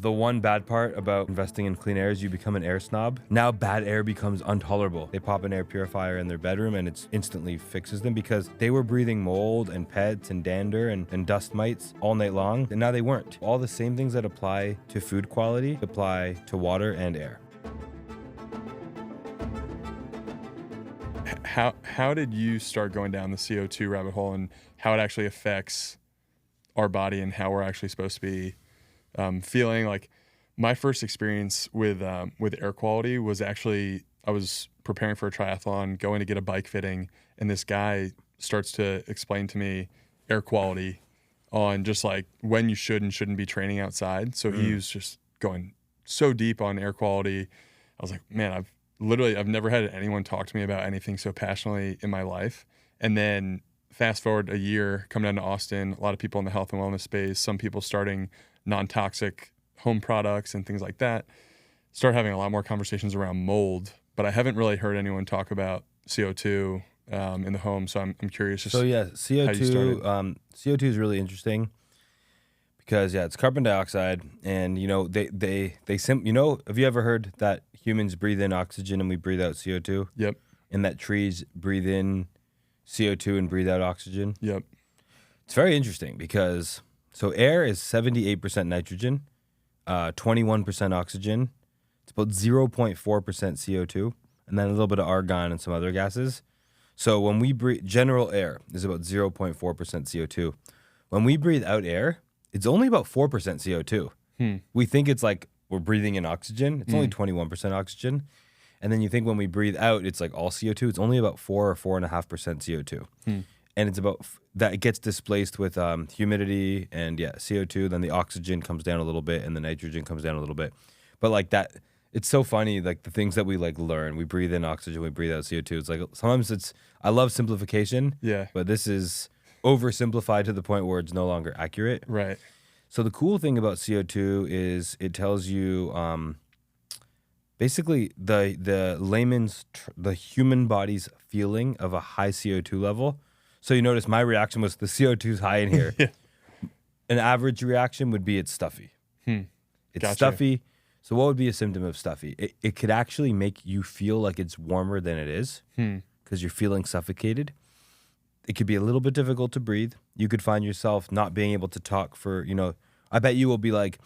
The one bad part about investing in clean air is you become an air snob. Now bad air becomes intolerable. They pop an air purifier in their bedroom and it instantly fixes them because they were breathing mold and pets and dander and dust mites all night long, and now they weren't. All the same things that apply to food quality apply to water and air. How did you start going down the CO2 rabbit hole and how it actually affects our body and how we're actually supposed to be feeling? Like my first experience with air quality was actually, I was preparing for a triathlon, going to get a bike fitting, and this guy starts to explain to me air quality on just like when you should and shouldn't be training outside. So he was just going so deep on air quality. I was like, man, I've never had anyone talk to me about anything so passionately in my life. And then fast forward a year, come down to Austin, a lot of people in the health and wellness space, some people starting non-toxic home products and things like that, start having a lot more conversations around mold. But I haven't really heard anyone talk about CO2 in the home. So I'm curious. So yeah, CO2, CO2 is really interesting because it's carbon dioxide, and have you ever heard that humans breathe in oxygen and we breathe out CO2? Yep. And that trees breathe in CO2 and breathe out oxygen? Yep. It's very interesting because air is 78% nitrogen, 21% oxygen. It's about 0.4% CO2, and then a little bit of argon and some other gases. So when we breathe, general air is about 0.4% CO2. When we breathe out air, it's only about 4% CO2. We think it's like we're breathing in oxygen. It's only 21% oxygen. And then you think when we breathe out, it's like all CO2. It's only about 4 or 4.5% CO2. And it's about that it gets displaced with humidity and CO2. Then the oxygen comes down a little bit and the nitrogen comes down a little bit. But like that, it's so funny. Like the things that we like learn, we breathe in oxygen, we breathe out CO2. It's like sometimes I love simplification. Yeah. But this is oversimplified to the point where it's no longer accurate. Right. So the cool thing about CO2 is it tells you basically the human body's feeling of a high CO2 level. So you notice my reaction was the CO2's high in here. An average reaction would be it's stuffy. It's stuffy. So what would be a symptom of stuffy? It could actually make you feel like it's warmer than it is because you're feeling suffocated. It could be a little bit difficult to breathe. You could find yourself not being able to talk for, I bet you will be like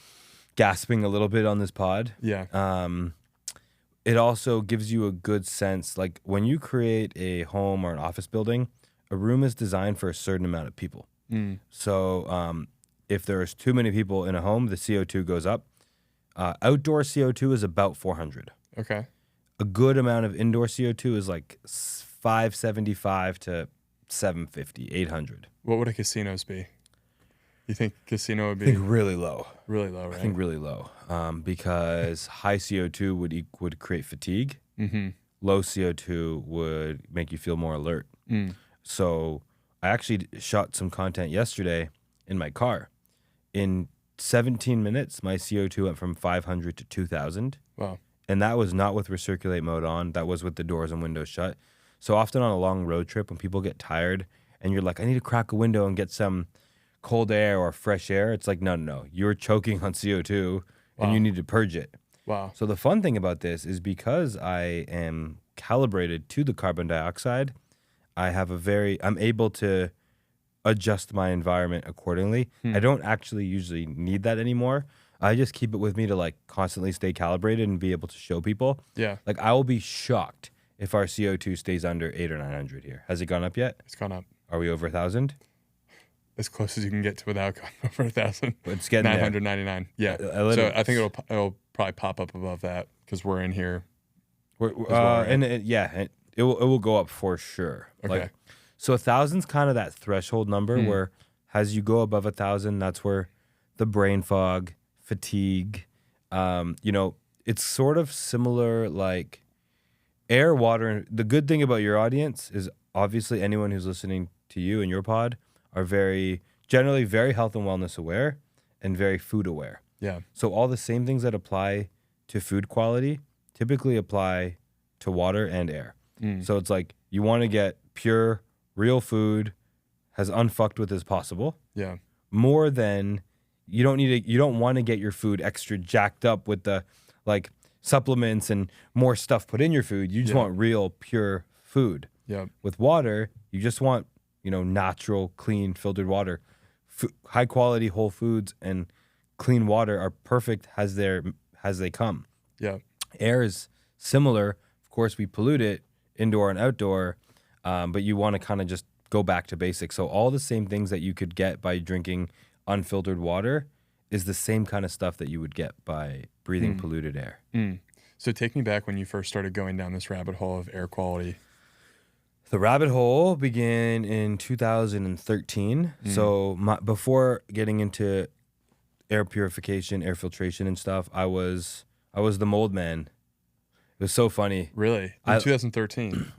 gasping a little bit on this pod. Yeah. It also gives you a good sense, like when you create a home or an office building, a room is designed for a certain amount of people. So if there's too many people in a home, the CO2 goes up. Outdoor CO2 is about 400. Okay. A good amount of indoor CO2 is like 575 to 750, 800. What would a casino's be? You think casino would be? I think really low. Really low, right? I think really low because high CO2 would create fatigue. Low CO2 would make you feel more alert. So I actually shot some content yesterday in my car. In 17 minutes, my CO2 went from 500 to 2,000. Wow. And that was not with recirculate mode on. That was with the doors and windows shut. So often on a long road trip, when people get tired and you're like, I need to crack a window and get some cold air or fresh air, it's like, no. You're choking on CO2 and you need to purge it. Wow. So the fun thing about this is because I am calibrated to the carbon dioxide, I'm able to adjust my environment accordingly. I don't actually usually need that anymore. I just keep it with me to like constantly stay calibrated and be able to show people. Yeah. Like I will be shocked if our CO2 stays under 800 or 900 here. Has it gone up yet? It's gone up. Are we over 1,000? As close as you can get to without going over 1,000. But it's getting 999. Yeah. So I think it'll probably pop up above that because we're in here. It will go up for sure. Okay. So 1,000's kind of that threshold number where as you go above 1,000, that's where the brain fog, fatigue, it's sort of similar like air, water. The good thing about your audience is obviously anyone who's listening to you and your pod are generally very health and wellness aware and very food aware. Yeah. So all the same things that apply to food quality typically apply to water and air. So it's like you want to get pure, real food as unfucked with as possible. Yeah. More than You don't want to get your food extra jacked up with the like supplements and more stuff put in your food. You just want real pure food. Yeah. With water, you just want, natural, clean, filtered water. High quality whole foods and clean water are perfect as they come. Yeah. Air is similar. Of course, we pollute it indoor and outdoor, but you want to kind of just go back to basics. So all the same things that you could get by drinking unfiltered water is the same kind of stuff that you would get by breathing polluted air. So take me back when you first started going down this rabbit hole of air quality. The rabbit hole began in 2013. So before getting into air purification, air filtration and stuff, I was the mold man. It was so funny. Really? In 2013?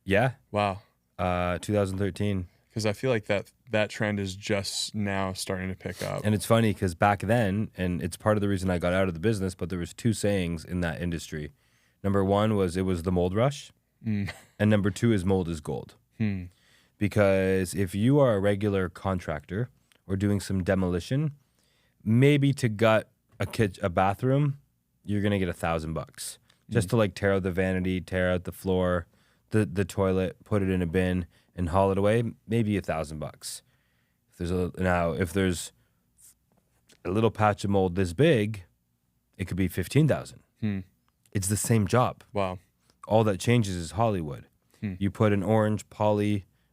Yeah. Wow. 2013. Because I feel like that trend is just now starting to pick up. And it's funny because back then, and it's part of the reason I got out of the business, but there was two sayings in that industry. Number one was it was the mold rush. And number two is mold is gold. Because if you are a regular contractor or doing some demolition, maybe to gut a bathroom, you're going to get $1,000 just to like tear out the vanity, tear out the floor, the toilet, put it in a bin and haul it away, maybe $1,000. If there's a little patch of mold this big, it could be $15,000. It's the same job. Wow. All that changes is Hollywood. You put an orange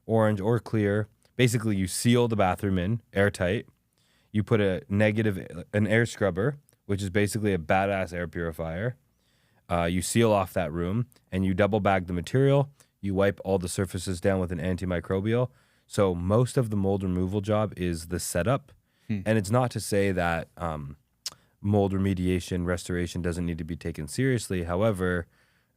or clear. Basically, you seal the bathroom in airtight. You put an air scrubber, which is basically a badass air purifier. You seal off that room, and you double bag the material. You wipe all the surfaces down with an antimicrobial. So most of the mold removal job is the setup. And it's not to say that mold remediation, restoration doesn't need to be taken seriously. However,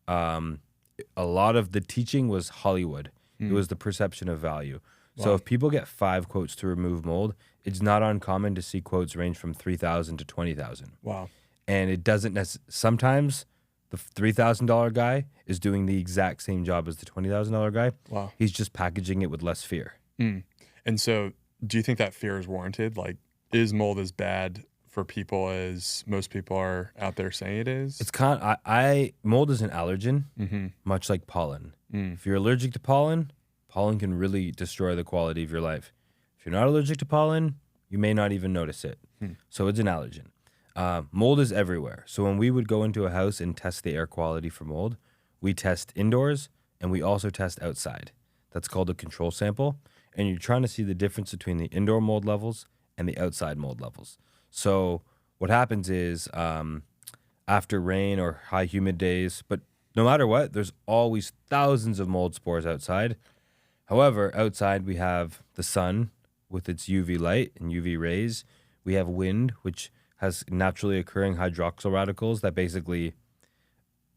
a lot of the teaching was Hollywood. It was the perception of value. Wow. So if people get 5 quotes to remove mold, it's not uncommon to see quotes range from $3,000 to $20,000. Wow. And it doesn't sometimes the $3,000 guy is doing the exact same job as the $20,000 guy. Wow. He's just packaging it with less fear. And so do you think that fear is warranted? Like, is mold as bad for people as most people are out there saying it is? It's mold is an allergen, much like pollen. If you're allergic to pollen can really destroy the quality of your life. If you're not allergic to pollen, you may not even notice it. So it's an allergen. Mold is everywhere. So when we would go into a house and test the air quality for mold, we test indoors and we also test outside. That's called a control sample. And you're trying to see the difference between the indoor mold levels and the outside mold levels. So what happens is after rain or high humid days, but no matter what, there's always thousands of mold spores outside. However, outside we have the sun with its UV light and UV rays. We have wind, which has naturally occurring hydroxyl radicals that basically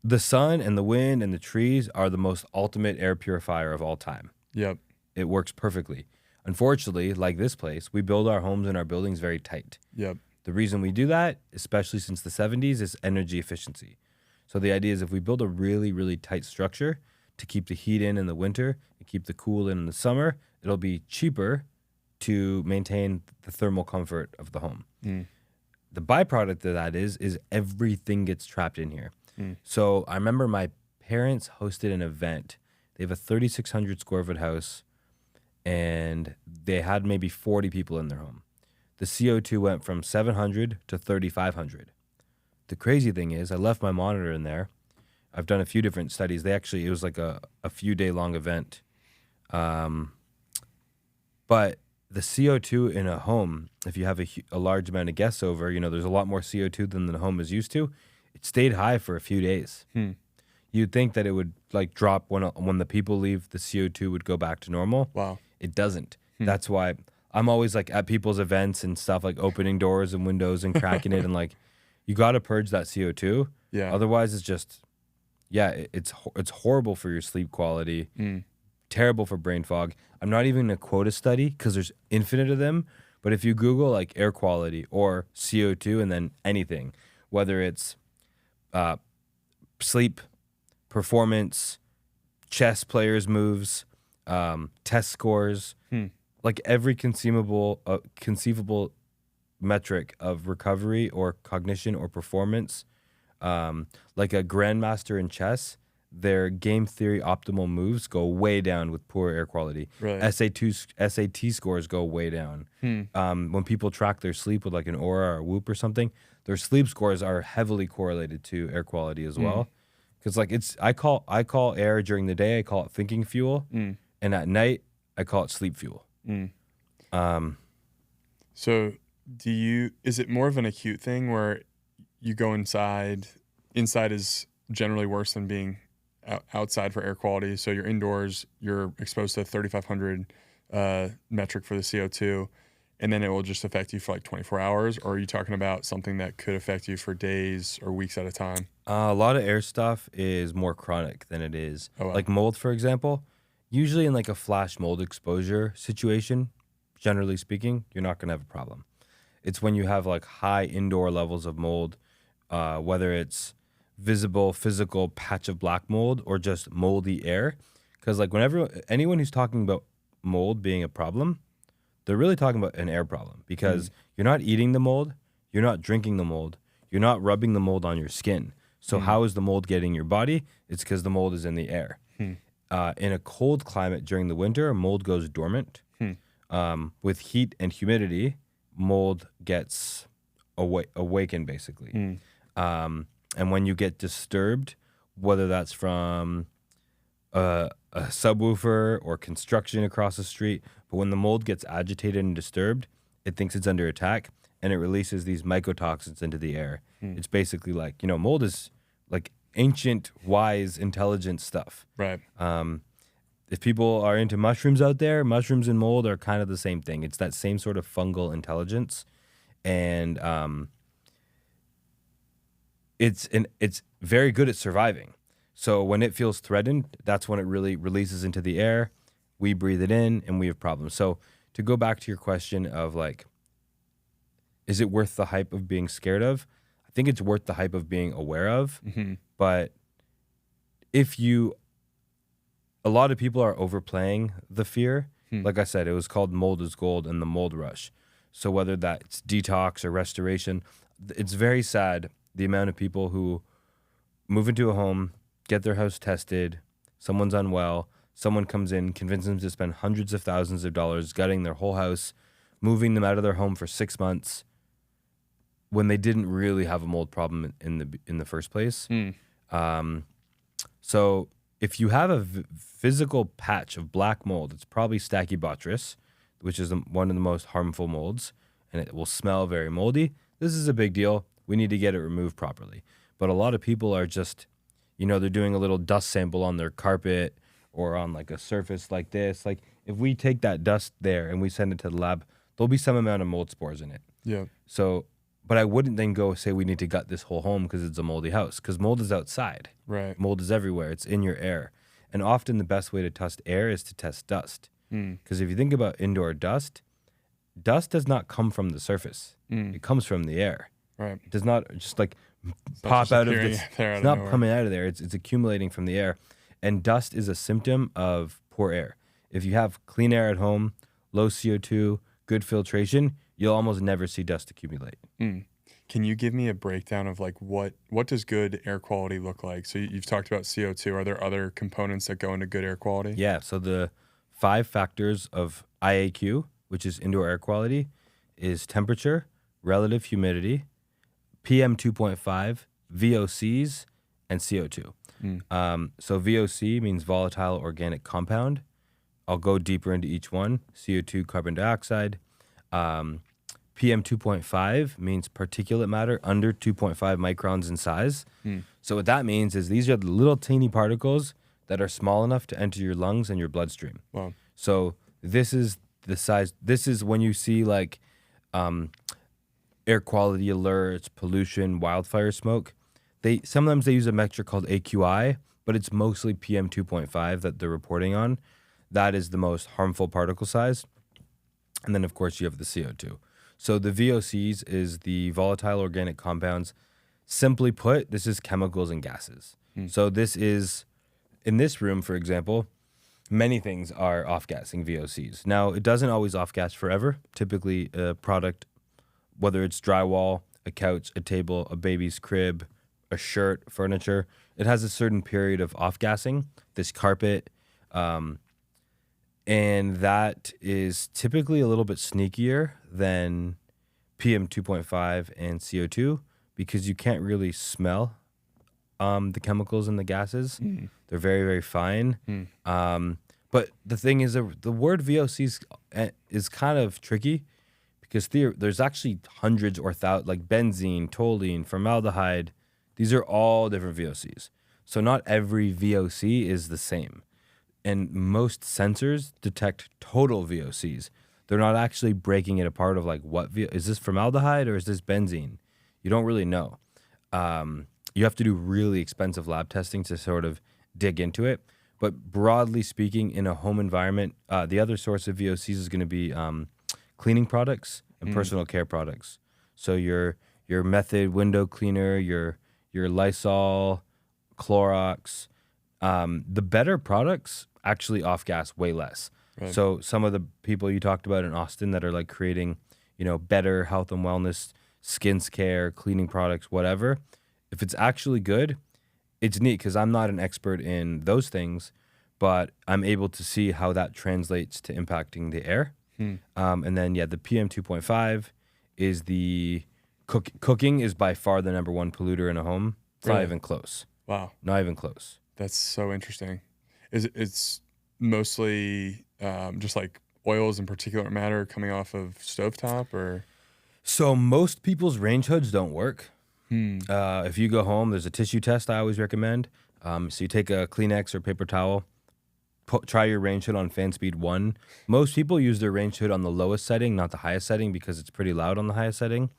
the sun and the wind and the trees are the most ultimate air purifier of all time. Yep. It works perfectly. Unfortunately, like this place, we build our homes and our buildings very tight. Yep. The reason we do that, especially since the 70s, is energy efficiency. So the idea is if we build a really, really tight structure to keep the heat in the winter and keep the cool in the summer, it'll be cheaper to maintain the thermal comfort of the home. The byproduct of that is everything gets trapped in here. So I remember my parents hosted an event. They have a 3,600 square foot house, and they had maybe 40 people in their home. The CO2 went from 700 to 3,500. The crazy thing is I left my monitor in there. I've done a few different studies. It was like a few day long event. But the CO2 in a home, if you have a large amount of guests over, there's a lot more CO2 than the home is used to. It stayed high for a few days. You'd think that it would like drop when the people leave, the CO2 would go back to normal. Wow. It doesn't. That's why I'm always like at people's events and stuff, like opening doors and windows and cracking it. And like, you got to purge that CO2. Yeah. Otherwise it's just, it's horrible for your sleep quality. Terrible for brain fog. I'm not even going to quote a study because there's infinite of them. But if you Google like air quality or CO2 and then anything, whether it's sleep, performance, chess players' moves, test scores, like every conceivable metric of recovery or cognition or performance. Like a grandmaster in chess, their game theory optimal moves go way down with poor air quality. Right. SAT scores go way down. When people track their sleep with like an Aura or Whoop or something, their sleep scores are heavily correlated to air quality as well. Because like I call air during the day, I call it thinking fuel, and at night I call it sleep fuel. So is it more of an acute thing where you go inside is generally worse than being outside for air quality? So you're indoors, you're exposed to 3,500 metric for the CO2, and then it will just affect you for like 24 hours? Or are you talking about something that could affect you for days or weeks at a time? A lot of air stuff is more chronic than it is. Oh, wow. Like mold, for example, usually in like a flash mold exposure situation, generally speaking, you're not going to have a problem. It's when you have like high indoor levels of mold, whether it's visible, physical patch of black mold or just moldy air. Because like anyone who's talking about mold being a problem, they're really talking about an air problem, because you're not eating the mold, you're not drinking the mold, you're not rubbing the mold on your skin. So how is the mold getting your body? It's because the mold is in the air. In a cold climate during the winter, mold goes dormant. With heat and humidity, mold gets awakened basically. And when you get disturbed, whether that's from a subwoofer or construction across the street, but when the mold gets agitated and disturbed, it thinks it's under attack and it releases these mycotoxins into the air. It's basically like, mold is like ancient, wise, intelligent stuff. Right. If people are into mushrooms out there, mushrooms and mold are kind of the same thing. It's that same sort of fungal intelligence. And it's very good at surviving. So when it feels threatened, that's when it really releases into the air. We breathe it in and we have problems. So to go back to your question of like, is it worth the hype of being scared of? I think it's worth the hype of being aware of. But a lot of people are overplaying the fear. Like I said, it was called Mold is Gold and the mold rush. So whether that's detox or restoration, it's very sad the amount of people who move into a home, get their house tested, someone's unwell, someone comes in, convinces them to spend hundreds of thousands of dollars gutting their whole house, moving them out of their home for 6 months, when they didn't really have a mold problem in the first place. So if you have a physical patch of black mold, it's probably Stachybotrys, which is one of the most harmful molds, and it will smell very moldy. This is a big deal. We need to get it removed properly. But a lot of people are just, they're doing a little dust sample on their carpet or on like a surface like this. Like if we take that dust there and we send it to the lab, there'll be some amount of mold spores in it. Yeah. So, but I wouldn't then go say we need to gut this whole home because it's a moldy house, because mold is outside. Right. Mold is everywhere. It's in your air. And often the best way to test air is to test dust. Because if you think about indoor dust does not come from the surface. It comes from the air. Right. It does not just like pop out of this. It's not nowhere. coming out of there. It's accumulating from the air. And dust is a symptom of poor air. If you have clean air at home, low CO2, good filtration, you'll almost never see dust accumulate. Can you give me a breakdown of like what does good air quality look like? So you've talked about CO2. Are there other components that go into good air quality? Yeah. So the 5 factors of IAQ, which is indoor air quality, is temperature, relative humidity, PM 2.5, VOCs, and CO2. So VOC means volatile organic compound. I'll go deeper into each one. CO2, carbon dioxide. PM 2.5 means particulate matter under 2.5 microns in size. So what that means is these are the little teeny particles that are small enough to enter your lungs and your bloodstream. Wow. So this is the size. This is when you see like air quality alerts, pollution, wildfire smoke. Sometimes they use a metric called AQI, but it's mostly PM 2.5 that they're reporting on. That is the most harmful particle size. And then, of course, you have the CO2. So the VOCs is the volatile organic compounds. Simply put, this is chemicals and gases. So this is, in this room, for example, many things are off-gassing VOCs. Now, it doesn't always off-gas forever. Typically, a product whether it's drywall, a couch, a table, a baby's crib, a shirt, furniture, it has a certain period of off-gassing, this carpet, and that is typically a little bit sneakier than PM 2.5 and CO2 because you can't really smell the chemicals and the gases. They're very, very fine. But the thing is, the word VOCs is kind of tricky because there's actually hundreds or thousands, like benzene, toluene, formaldehyde. These are all different VOCs. So not every VOC is the same. And most sensors detect total VOCs. They're not actually breaking it apart of like, is this formaldehyde or is this benzene? You don't really know. You have to do really expensive lab testing to sort of dig into it. But broadly speaking, in a home environment, the other source of VOCs is going to be cleaning products and personal care products. So your Method window cleaner, your Lysol, Clorox, the better products actually off-gas way less. Right. So some of the people you talked about in Austin that are like creating, better health and wellness, skin care, cleaning products, whatever, if it's actually good, it's neat because I'm not an expert in those things, but I'm able to see how that translates to impacting the air. And then, the PM 2.5 is the cooking is by far the number one polluter in a home. It's not even close. Wow. Not even close. That's so interesting. It's mostly just like oils and particulate matter coming off of stovetop or? So most people's range hoods don't work. If you go home, there's a tissue test I always recommend. So you take a Kleenex or paper towel, try your range hood on fan speed 1. Most people use their range hood on the lowest setting, not the highest setting, because it's pretty loud on the highest setting,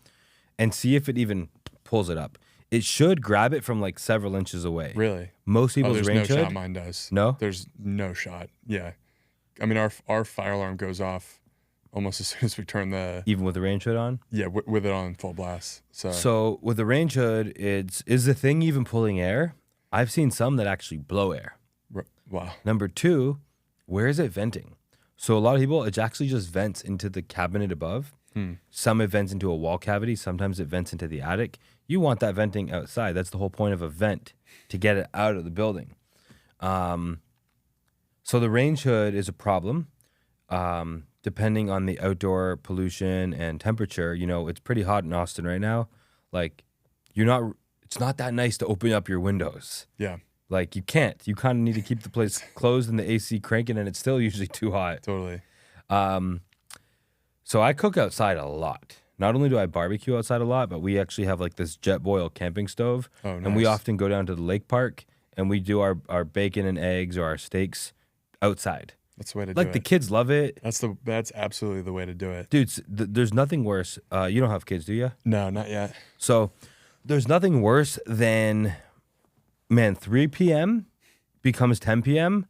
and see if it even pulls it up. It should grab it from like several inches away. Really? Most people's there's range no hood. shot mine does. No? There's no shot. Yeah. I mean, our fire alarm goes off almost as soon as we turn the... Even with the range hood on? Yeah, with it on full blast. So with the range hood, is the thing even pulling air? I've seen some that actually blow air. Wow. Number 2, where is it venting? So a lot of people, it actually just vents into the cabinet above. Some it vents into a wall cavity. Sometimes it vents into the attic. You want that venting outside. That's the whole point of a vent, to get it out of the building. So the range hood is a problem. Depending on the outdoor pollution and temperature, it's pretty hot in Austin right now. Like, it's not that nice to open up your windows. Yeah. Like, you can't. You kind of need to keep the place closed and the AC cranking, and it's still usually too hot. Totally. So I cook outside a lot. Not only do I barbecue outside a lot, but we actually have like this Jetboil camping stove. Oh, nice. And we often go down to the lake park and we do our bacon and eggs or our steaks outside. That's the way to do it. Like, the kids love it. That's absolutely the way to do it. Dude, there's nothing worse. You don't have kids, do you? No, not yet. So there's nothing worse than, 3 p.m. becomes 10 p.m.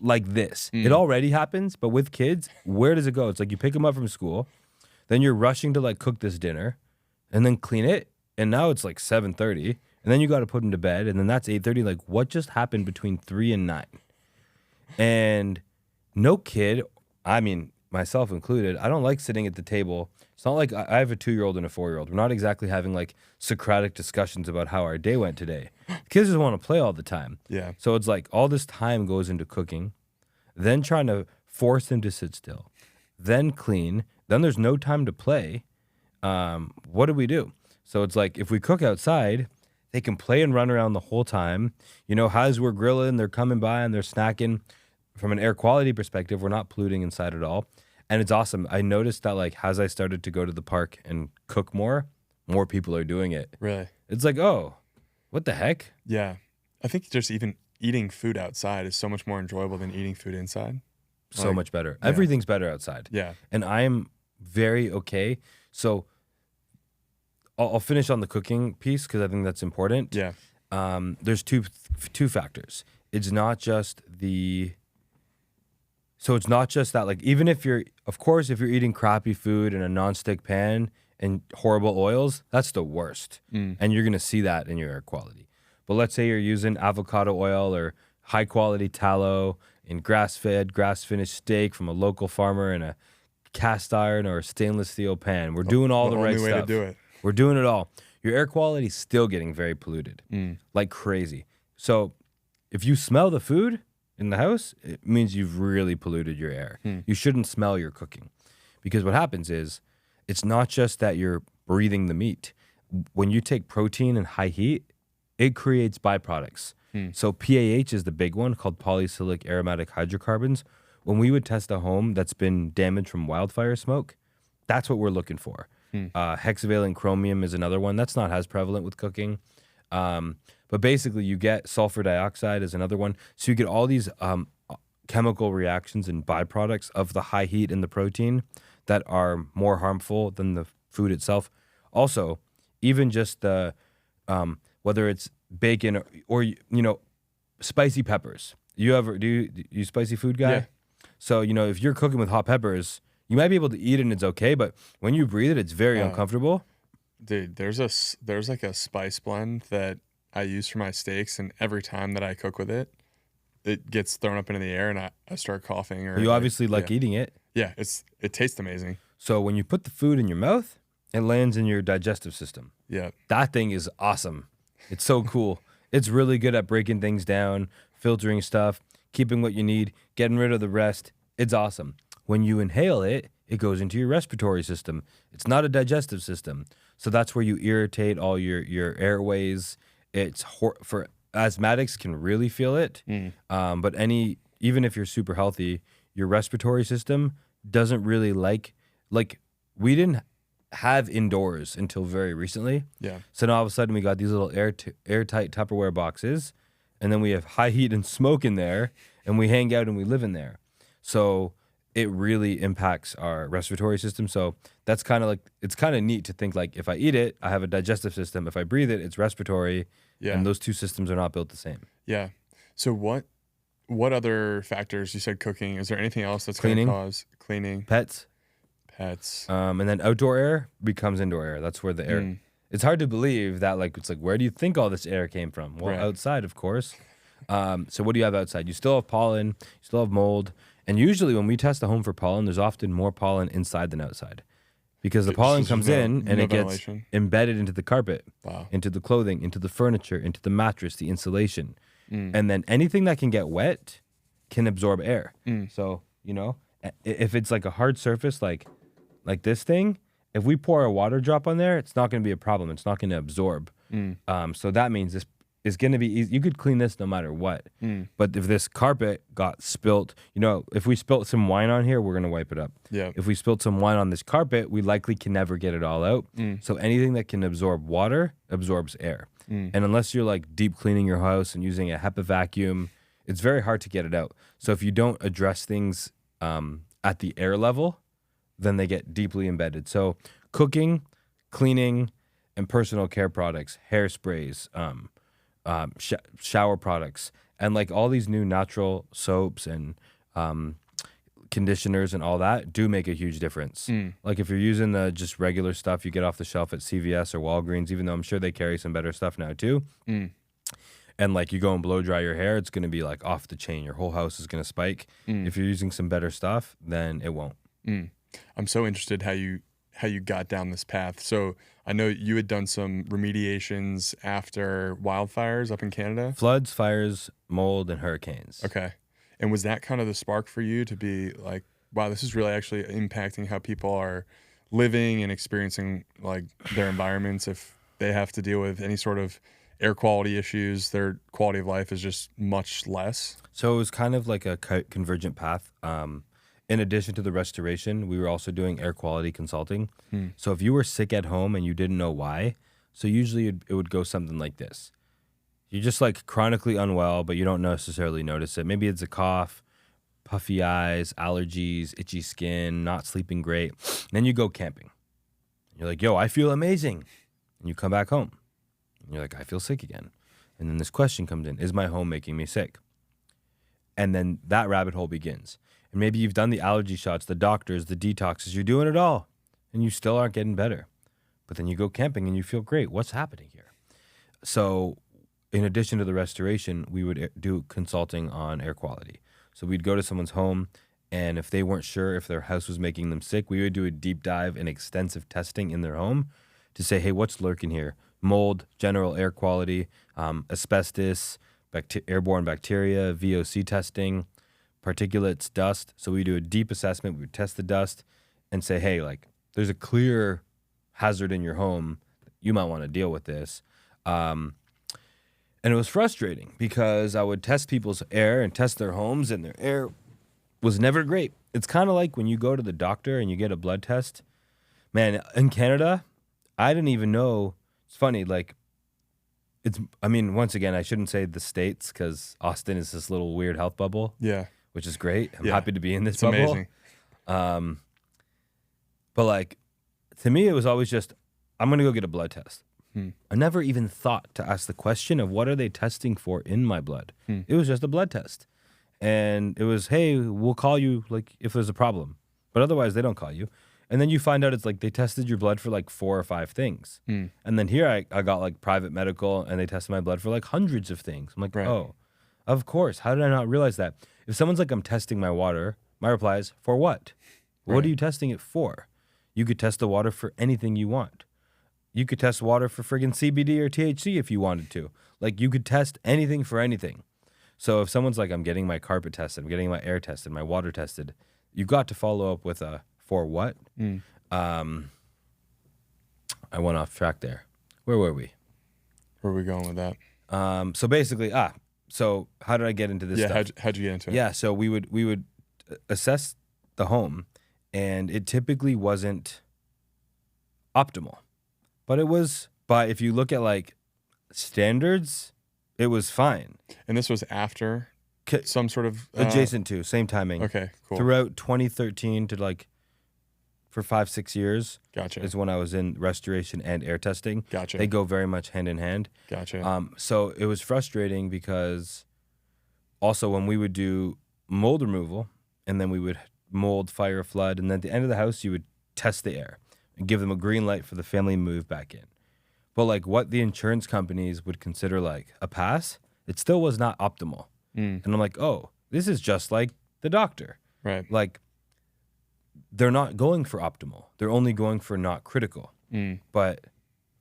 like this. It already happens, but with kids, where does it go? It's like you pick them up from school, then you're rushing to like cook this dinner and then clean it. And now it's like 7:30 and then you got to put them to bed. And then that's 8:30. Like, what just happened between 3 and 9? And no kid, I mean, myself included, I don't like sitting at the table. It's not like I have a 2-year-old and a 4-year-old. We're not exactly having like Socratic discussions about how our day went today. Kids just want to play all the time. Yeah. So it's like all this time goes into cooking, then trying to force them to sit still, then clean, then there's no time to play. What do we do? So it's like, if we cook outside, they can play and run around the whole time. As we're grilling, they're coming by and they're snacking. From an air quality perspective, we're not polluting inside at all. And it's awesome. I noticed that like as I started to go to the park and cook more people are doing it. Really? It's like, oh, what the heck? Yeah. I think just even eating food outside is so much more enjoyable than eating food inside. So much better. Yeah. Everything's better outside. Yeah. And I'm very okay. So I'll finish on the cooking piece because I think that's important. Yeah. There's two factors. It's not just it's not just that, like, even if you're eating crappy food in a nonstick pan and horrible oils, that's the worst. And you're going to see that in your air quality. But let's say you're using avocado oil or high quality tallow in grass-fed, grass-finished steak from a local farmer in a cast iron or stainless steel pan. We're doing all the right only way stuff. to do it. We're doing it all. Your air quality is still getting very polluted, like crazy. So if you smell the food in the house, it means you've really polluted your air. You shouldn't smell your cooking, because what happens is it's not just that you're breathing the meat. When you take protein and high heat, it creates byproducts. So PAH is the big one, called polycyclic aromatic hydrocarbons. When we would test a home that's been damaged from wildfire smoke, that's what we're looking for. Hexavalent chromium is another one. That's not as prevalent with cooking. But basically, you get sulfur dioxide is another one. So you get all these chemical reactions and byproducts of the high heat in the protein that are more harmful than the food itself. Also, even just the whether it's bacon or spicy peppers. Do you spicy food guy? Yeah. So if you're cooking with hot peppers, you might be able to eat it and it's okay, but when you breathe it, it's very uncomfortable. Dude, there's like a spice blend that I use for my steaks, and every time that I cook with it, it gets thrown up into the air, and I start coughing. Or you obviously like eating it. Yeah, it tastes amazing. So when you put the food in your mouth, it lands in your digestive system. Yeah, that thing is awesome. It's so cool. It's really good at breaking things down, filtering stuff, keeping what you need, getting rid of the rest. It's awesome. When you inhale it, it goes into your respiratory system. It's not a digestive system. So that's where you irritate all your airways. It's for asthmatics can really feel it. But even if you're super healthy, your respiratory system doesn't really like we didn't have indoors until very recently. Yeah. So now all of a sudden we got these little airtight Tupperware boxes, and then we have high heat and smoke in there, and we hang out and we live in there. So it really impacts our respiratory system. So that's kind of it's kind of neat to think if I eat it, I have a digestive system. If I breathe it, it's respiratory. Yeah. And those two systems are not built the same. Yeah. So what other factors? You said cooking. Is there anything else that's going to cause cleaning? Pets. And then outdoor air becomes indoor air. That's where the air. It's hard to believe that where do you think all this air came from? Well, outside, of course. So what do you have outside? You still have pollen. You still have mold. And usually when we test a home for pollen, there's often more pollen inside than outside, because the pollen comes in and it gets embedded into the carpet, into the clothing, into the furniture, into the mattress, the insulation. And then anything that can get wet can absorb air. So, if it's like a hard surface, like this thing, if we pour a water drop on there, it's not going to be a problem. It's not going to absorb. So that means this is going to be easy. You could clean this no matter what. But if this carpet got spilt, if we spilt some wine on here, we're going to wipe it up. Yeah. If we spilt some wine on this carpet, we likely can never get it all out. So anything that can absorb water absorbs air. And unless you're deep cleaning your house and using a HEPA vacuum, it's very hard to get it out. So if you don't address things at the air level, then they get deeply embedded. So cooking, cleaning, and personal care products, hairsprays, shower products, and all these new natural soaps and conditioners and all that do make a huge difference. If you're using the just regular stuff you get off the shelf at CVS or Walgreens, even though I'm sure they carry some better stuff now too, and you go and blow dry your hair, it's going to be off the chain. Your whole house is going to spike. If you're using some better stuff, then it won't. I'm so interested how you got down this path. So I know you had done some remediations after wildfires up in Canada. Floods, fires, mold, and hurricanes. Okay. And was that kind of the spark for you to be wow, this is really actually impacting how people are living and experiencing their environments? If they have to deal with any sort of air quality issues, their quality of life is just much less. So it was kind of like a convergent path. In addition to the restoration, we were also doing air quality consulting. So if you were sick at home and you didn't know why, so usually it would go something like this. You're just chronically unwell, but you don't necessarily notice it. Maybe it's a cough, puffy eyes, allergies, itchy skin, not sleeping great. And then you go camping. You're like, yo, I feel amazing. And you come back home. And you're like, I feel sick again. And then this question comes in, is my home making me sick? And then that rabbit hole begins. And maybe you've done the allergy shots, the doctors, the detoxes, you're doing it all, and you still aren't getting better. But then you go camping and you feel great. What's happening here? So in addition to the restoration, we would do consulting on air quality. So we'd go to someone's home And if they weren't sure if their house was making them sick, we would do a deep dive and extensive testing in their home to say, hey, what's lurking here? Mold, general air quality, asbestos, airborne bacteria, VOC testing, particulates, dust. So we do a deep assessment. We would test the dust and say, hey, like, there's a clear hazard in your home. You might want to deal with this. And it was frustrating because I would test people's air and test their homes, and their air was never great. It's kind of like when you go to the doctor and you get a blood test. Man, in Canada, I didn't even know. It's funny, like, once again, I shouldn't say the States because Austin is this little weird health bubble. Yeah. Which is great. I'm happy to be in this it's bubble. Amazing. But like, to me, it was always just, I'm going to go get a blood test. I never even thought to ask the question of what are they testing for in my blood. It was just a blood test. And it was, hey, we'll call you like if there's a problem. But otherwise, they don't call you. And then you find out it's like they tested your blood for like 4 or 5 things. And then here I got like private medical and they tested my blood for like hundreds of things. I'm like, oh, of course. How did I not realize that? If someone's like, I'm testing my water, my reply is, for what? What are you testing it for? You could test the water for anything you want. You could test water for friggin' CBD or THC if you wanted to. Like, you could test anything for anything. So if someone's like, I'm getting my carpet tested, I'm getting my air tested, my water tested, you got to follow up with a for what? I went off track there. Where were we? Where are we going with that? So basically, so how did I get into this stuff? How'd you get into it? Yeah, so we would assess the home, and it typically wasn't optimal. But if you look at like standards, it was fine. And this was after some sort of... adjacent to, same timing. Okay, cool. Throughout 2013 to like, for 5-6 years. Gotcha. Is when I was in restoration and air testing. Gotcha. They go very much hand in hand. Gotcha. So it was frustrating because also when we would do mold removal, and then we would mold, fire, flood, and then at the end of the house, you would test the air and give them a green light for the family to move back in. But like what the insurance companies would consider like a pass, it still was not optimal. And I'm like, oh, this is just like the doctor. Right. Like, they're not going for optimal. They're only going for not critical. But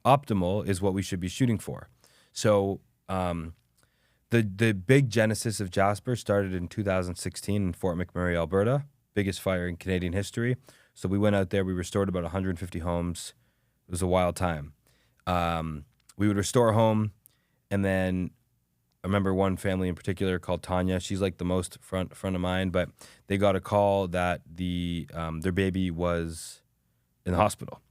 optimal is what we should be shooting for. So the big genesis of Jasper started in 2016 in Fort McMurray, Alberta, biggest fire in Canadian history. So we went out there, we restored about 150 homes. It was a wild time. We would restore a home, and then I remember one family in particular called Tanya. She's like the most front of mind, but they got a call that their baby was in the hospital.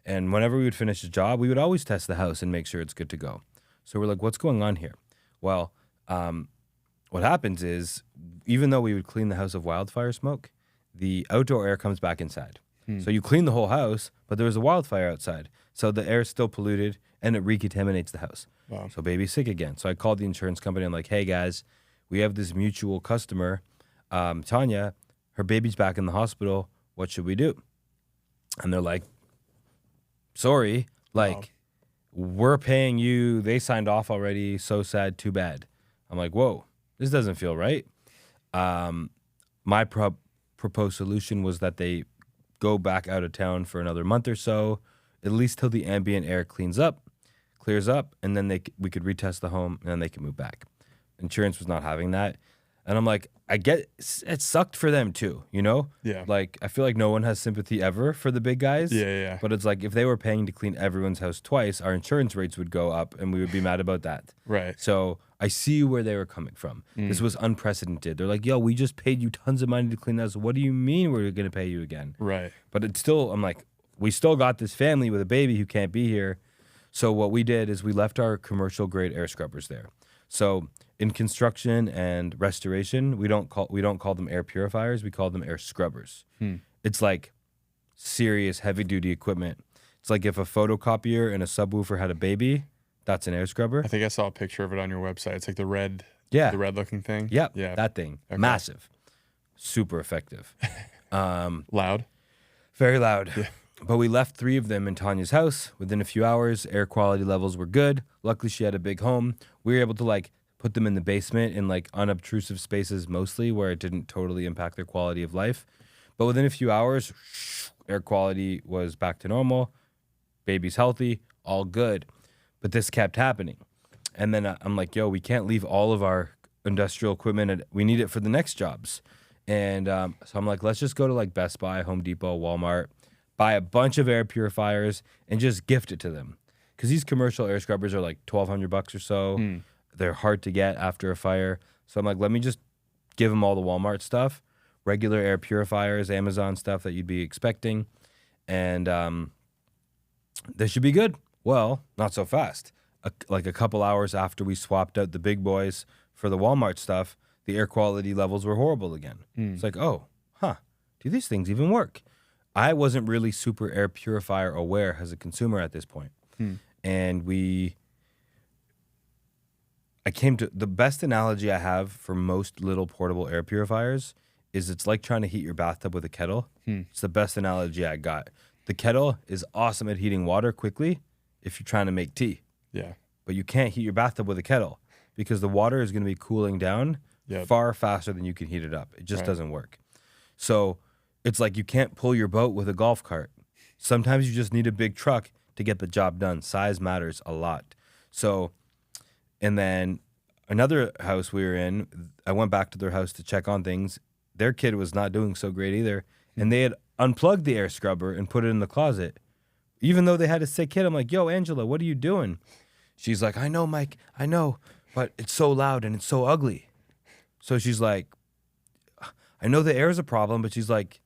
And whenever we would finish the job, we would always test the house and make sure it's good to go. So we're like, what's going on here? Well, what happens is, even though we would clean the house of wildfire smoke, the outdoor air comes back inside. So you clean the whole house, but there was a wildfire outside. So the air is still polluted, and it recontaminates the house. Wow. So baby's sick again. So I called the insurance company. I'm like, hey, guys, we have this mutual customer, Tanya. Her baby's back in the hospital. What should we do? And they're like, sorry, like, we're paying you. They signed off already. So sad, too bad. I'm like, whoa, this doesn't feel right. My proposed solution was that they go back out of town for another month or so, at least till the ambient air clears up, and then we could retest the home, and then they can move back. Insurance was not having that. And I'm like, I get it sucked for them too, you know? Yeah. Like, I feel like no one has sympathy ever for the big guys. Yeah. But it's like, if they were paying to clean everyone's house twice, our insurance rates would go up, and we would be mad about that. Right. So I see where they were coming from. This was unprecedented. They're like, yo, we just paid you tons of money to clean the house. What do you mean we're going to pay you again? Right. But it's still, I'm like, we still got this family with a baby who can't be here. So what we did is we left our commercial grade air scrubbers there. So in construction and restoration, we don't call them air purifiers. We call them air scrubbers. It's like serious heavy duty equipment. It's like if a photocopier and a subwoofer had a baby, that's an air scrubber. I think I saw a picture of it on your website. It's like the red looking thing. Yep. Yeah. That thing. Okay. Massive. Super effective. Loud. Very loud. Yeah. But we left 3 of them in Tanya's house. Within a few hours, air quality levels were good. Luckily, she had a big home. We were able to like put them in the basement in like unobtrusive spaces mostly where it didn't totally impact their quality of life. But within a few hours, air quality was back to normal. Baby's healthy, all good. But this kept happening. And then I'm like, yo, we can't leave all of our industrial equipment. We need it for the next jobs. And so I'm like, let's just go to like Best Buy, Home Depot, Walmart, buy a bunch of air purifiers and just gift it to them. Because these commercial air scrubbers are like $1,200 or so. They're hard to get after a fire. So I'm like, let me just give them all the Walmart stuff, regular air purifiers, Amazon stuff that you'd be expecting. And they should be good. Well, not so fast. Like a couple hours after we swapped out the big boys for the Walmart stuff, the air quality levels were horrible again. It's like, oh, do these things even work? I wasn't really super air purifier aware as a consumer at this point. And I came to the best analogy I have for most little portable air purifiers is it's like trying to heat your bathtub with a kettle. It's the best analogy I got. The kettle is awesome at heating water quickly if you're trying to make tea. Yeah. But you can't heat your bathtub with a kettle because the water is going to be cooling down far faster than you can heat it up. It just doesn't work. So it's like you can't pull your boat with a golf cart. Sometimes you just need a big truck to get the job done. Size matters a lot. So, and then another house we were in, I went back to their house to check on things. Their kid was not doing so great either. And they had unplugged the air scrubber and put it in the closet. Even though they had a sick kid, I'm like, yo, Angela, what are you doing? She's like, I know, Mike, I know, but it's so loud and it's so ugly. So she's like, I know the air is a problem, but she's like,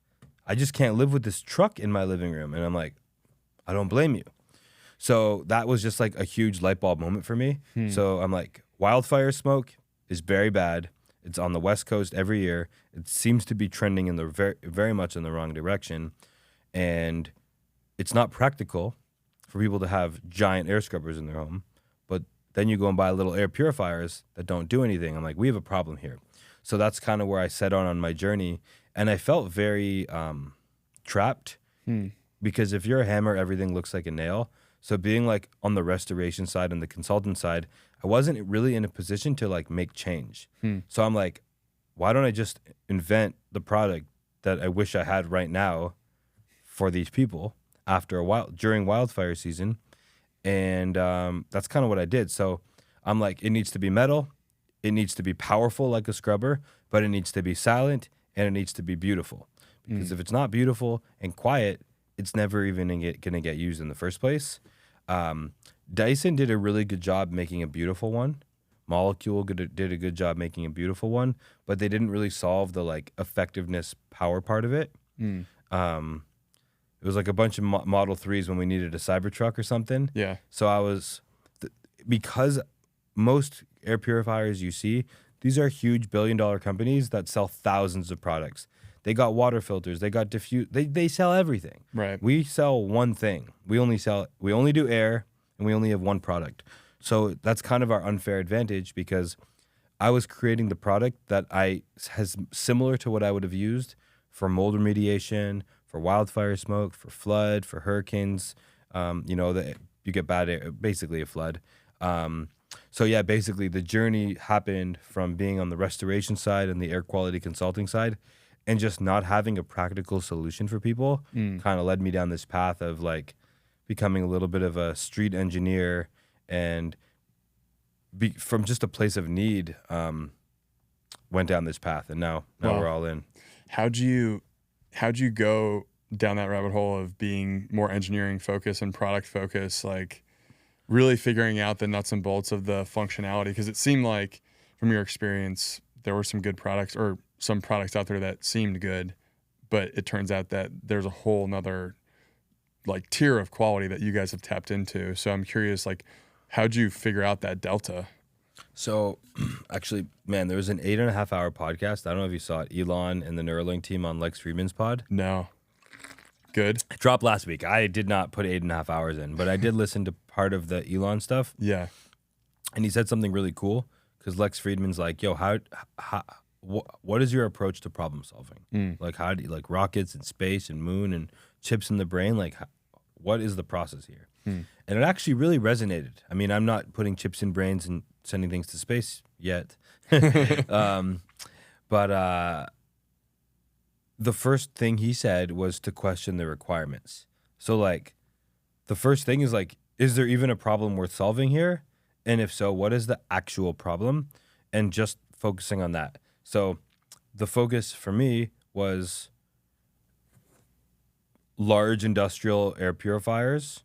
I just can't live with this truck in my living room. And I'm like, I don't blame you. So that was just like a huge light bulb moment for me. So I'm like, wildfire smoke is very bad. It's on the West Coast every year. It seems to be trending in the very much in the wrong direction. And it's not practical for people to have giant air scrubbers in their home. But then you go and buy little air purifiers that don't do anything. I'm like, we have a problem here. So that's kind of where I set on my journey. And I felt very trapped because if you're a hammer, everything looks like a nail. So being like on the restoration side and the consultant side, I wasn't really in a position to like make change. So I'm like, why don't I just invent the product that I wish I had right now for these people after a while during wildfire season? And that's kind of what I did. So I'm like, it needs to be metal. It needs to be powerful like a scrubber, but it needs to be silent and it needs to be beautiful. Because if it's not beautiful and quiet, it's never even going to get used in the first place. Dyson did a really good job making a beautiful one. Molecule did a good job making a beautiful one, but they didn't really solve the like effectiveness power part of it. It was like a bunch of Model 3s when we needed a Cybertruck or something. Yeah. So I was, because most air purifiers you see, these are huge billion-dollar companies that sell thousands of products. They got water filters. They got they sell everything. Right. We sell one thing. We only do air, and we only have one product. So that's kind of our unfair advantage because I was creating the product that has similar to what I would have used for mold remediation, for wildfire smoke, for flood, for hurricanes. That you get bad air, basically a flood. So yeah, basically the journey happened from being on the restoration side and the air quality consulting side. And just not having a practical solution for people kind of led me down this path of like becoming a little bit of a street engineer and from just a place of need went down this path. And now we're all in. How'd you go down that rabbit hole of being more engineering focused and product focused, like really figuring out the nuts and bolts of the functionality? Because it seemed like from your experience, there were some good products or some products out there that seemed good, but it turns out that there's a whole nother like tier of quality that you guys have tapped into. So I'm curious, like, how'd you figure out that delta? So actually, man, there was an 8.5 hour podcast. I don't know if you saw it. Elon and the Neuralink team on Lex Friedman's pod. No. Good. It dropped last week. I did not put 8.5 hours in, but I did listen to part of the Elon stuff. Yeah. And he said something really cool because Lex Friedman's like, yo, what is your approach to problem solving? Like, how do you like rockets and space and moon and chips in the brain? Like, what is the process here? And it actually really resonated. I mean, I'm not putting chips in brains and sending things to space yet. But the first thing he said was to question the requirements. So like, the first thing is like, is there even a problem worth solving here? And if so, what is the actual problem? And just focusing on that. So the focus for me was large industrial air purifiers,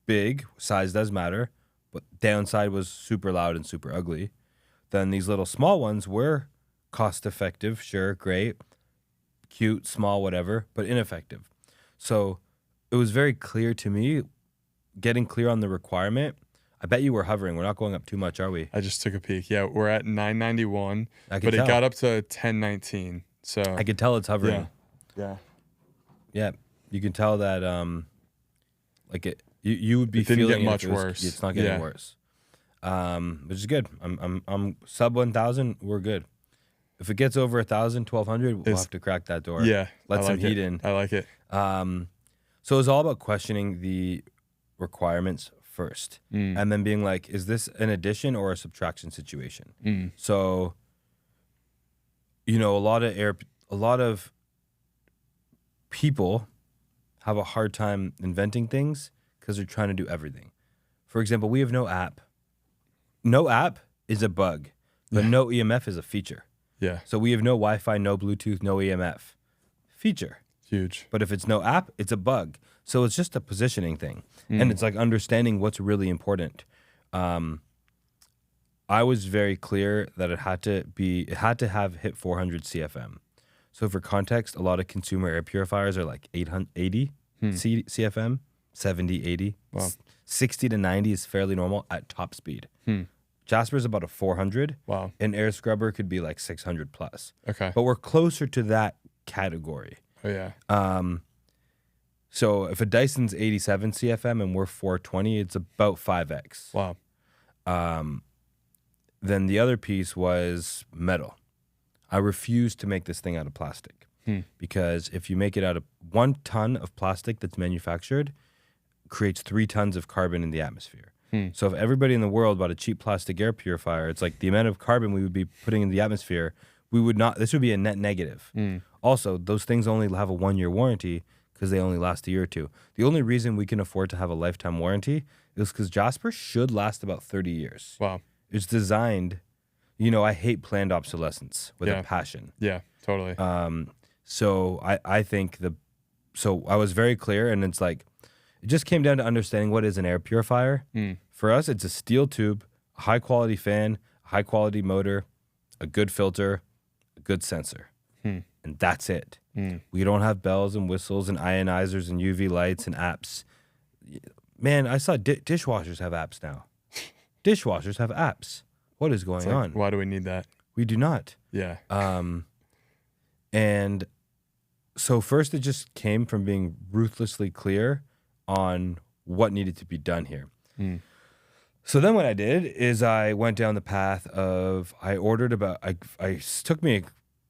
big, size does matter, but downside was super loud and super ugly. Then these little small ones were cost effective, sure, great, cute, small, whatever, but ineffective. So it was very clear to me, getting clear on the requirement. I bet you were hovering. We're not going up too much, are we? I just took a peek. Yeah, we're at 991, but tell. it got up to 1019. So I could tell it's hovering. Yeah. You can tell that like you would be it didn't feeling get much it was, worse. It's not getting worse. Which is good. I'm sub 1,000, we're good. If it gets over 1,000, 1,200, we'll have to crack that door. Yeah. Let some heat in. I like it. So it's all about questioning the requirements first, and then being like, is this an addition or a subtraction situation? So, you know, a lot of people have a hard time inventing things because they're trying to do everything. For example, we have no app. No app is a bug, but no EMF is a feature. Yeah. So we have no Wi-Fi, no Bluetooth, no EMF. Feature. Huge. But if it's no app, it's a bug. So it's just a positioning thing. And it's like understanding what's really important. I was very clear that it had to have hit 400 CFM. So for context, a lot of consumer air purifiers are like 80 CFM, 70, 80. Wow. 60 to 90 is fairly normal at top speed. Jasper is about a 400. Wow. An air scrubber could be like 600 plus. Okay. But we're closer to that category. Oh, yeah. So if a Dyson's 87 CFM and we're 420, it's about 5x. Wow. Then the other piece was metal. I refuse to make this thing out of plastic because if you make it out of 1 ton of plastic that's manufactured, creates 3 tons of carbon in the atmosphere. So if everybody in the world bought a cheap plastic air purifier, it's like the amount of carbon we would be putting in the atmosphere, this would be a net negative. Also, those things only have a 1-year warranty because they only last a year or two. The only reason we can afford to have a lifetime warranty is because Jasper should last about 30 years. Wow. It's designed, you know, I hate planned obsolescence with a passion. Yeah, totally. So I think so I was very clear, and it's like, it just came down to understanding what is an air purifier. For us, it's a steel tube, a high quality fan, a high quality motor, a good filter, a good sensor. And that's it. We don't have bells and whistles and ionizers and UV lights and apps. Man, I saw dishwashers have apps now. Dishwashers have apps. What is going on? Why do we need that? We do not. Yeah. And so first it just came from being ruthlessly clear on what needed to be done here. So then what I did is I went down the path of,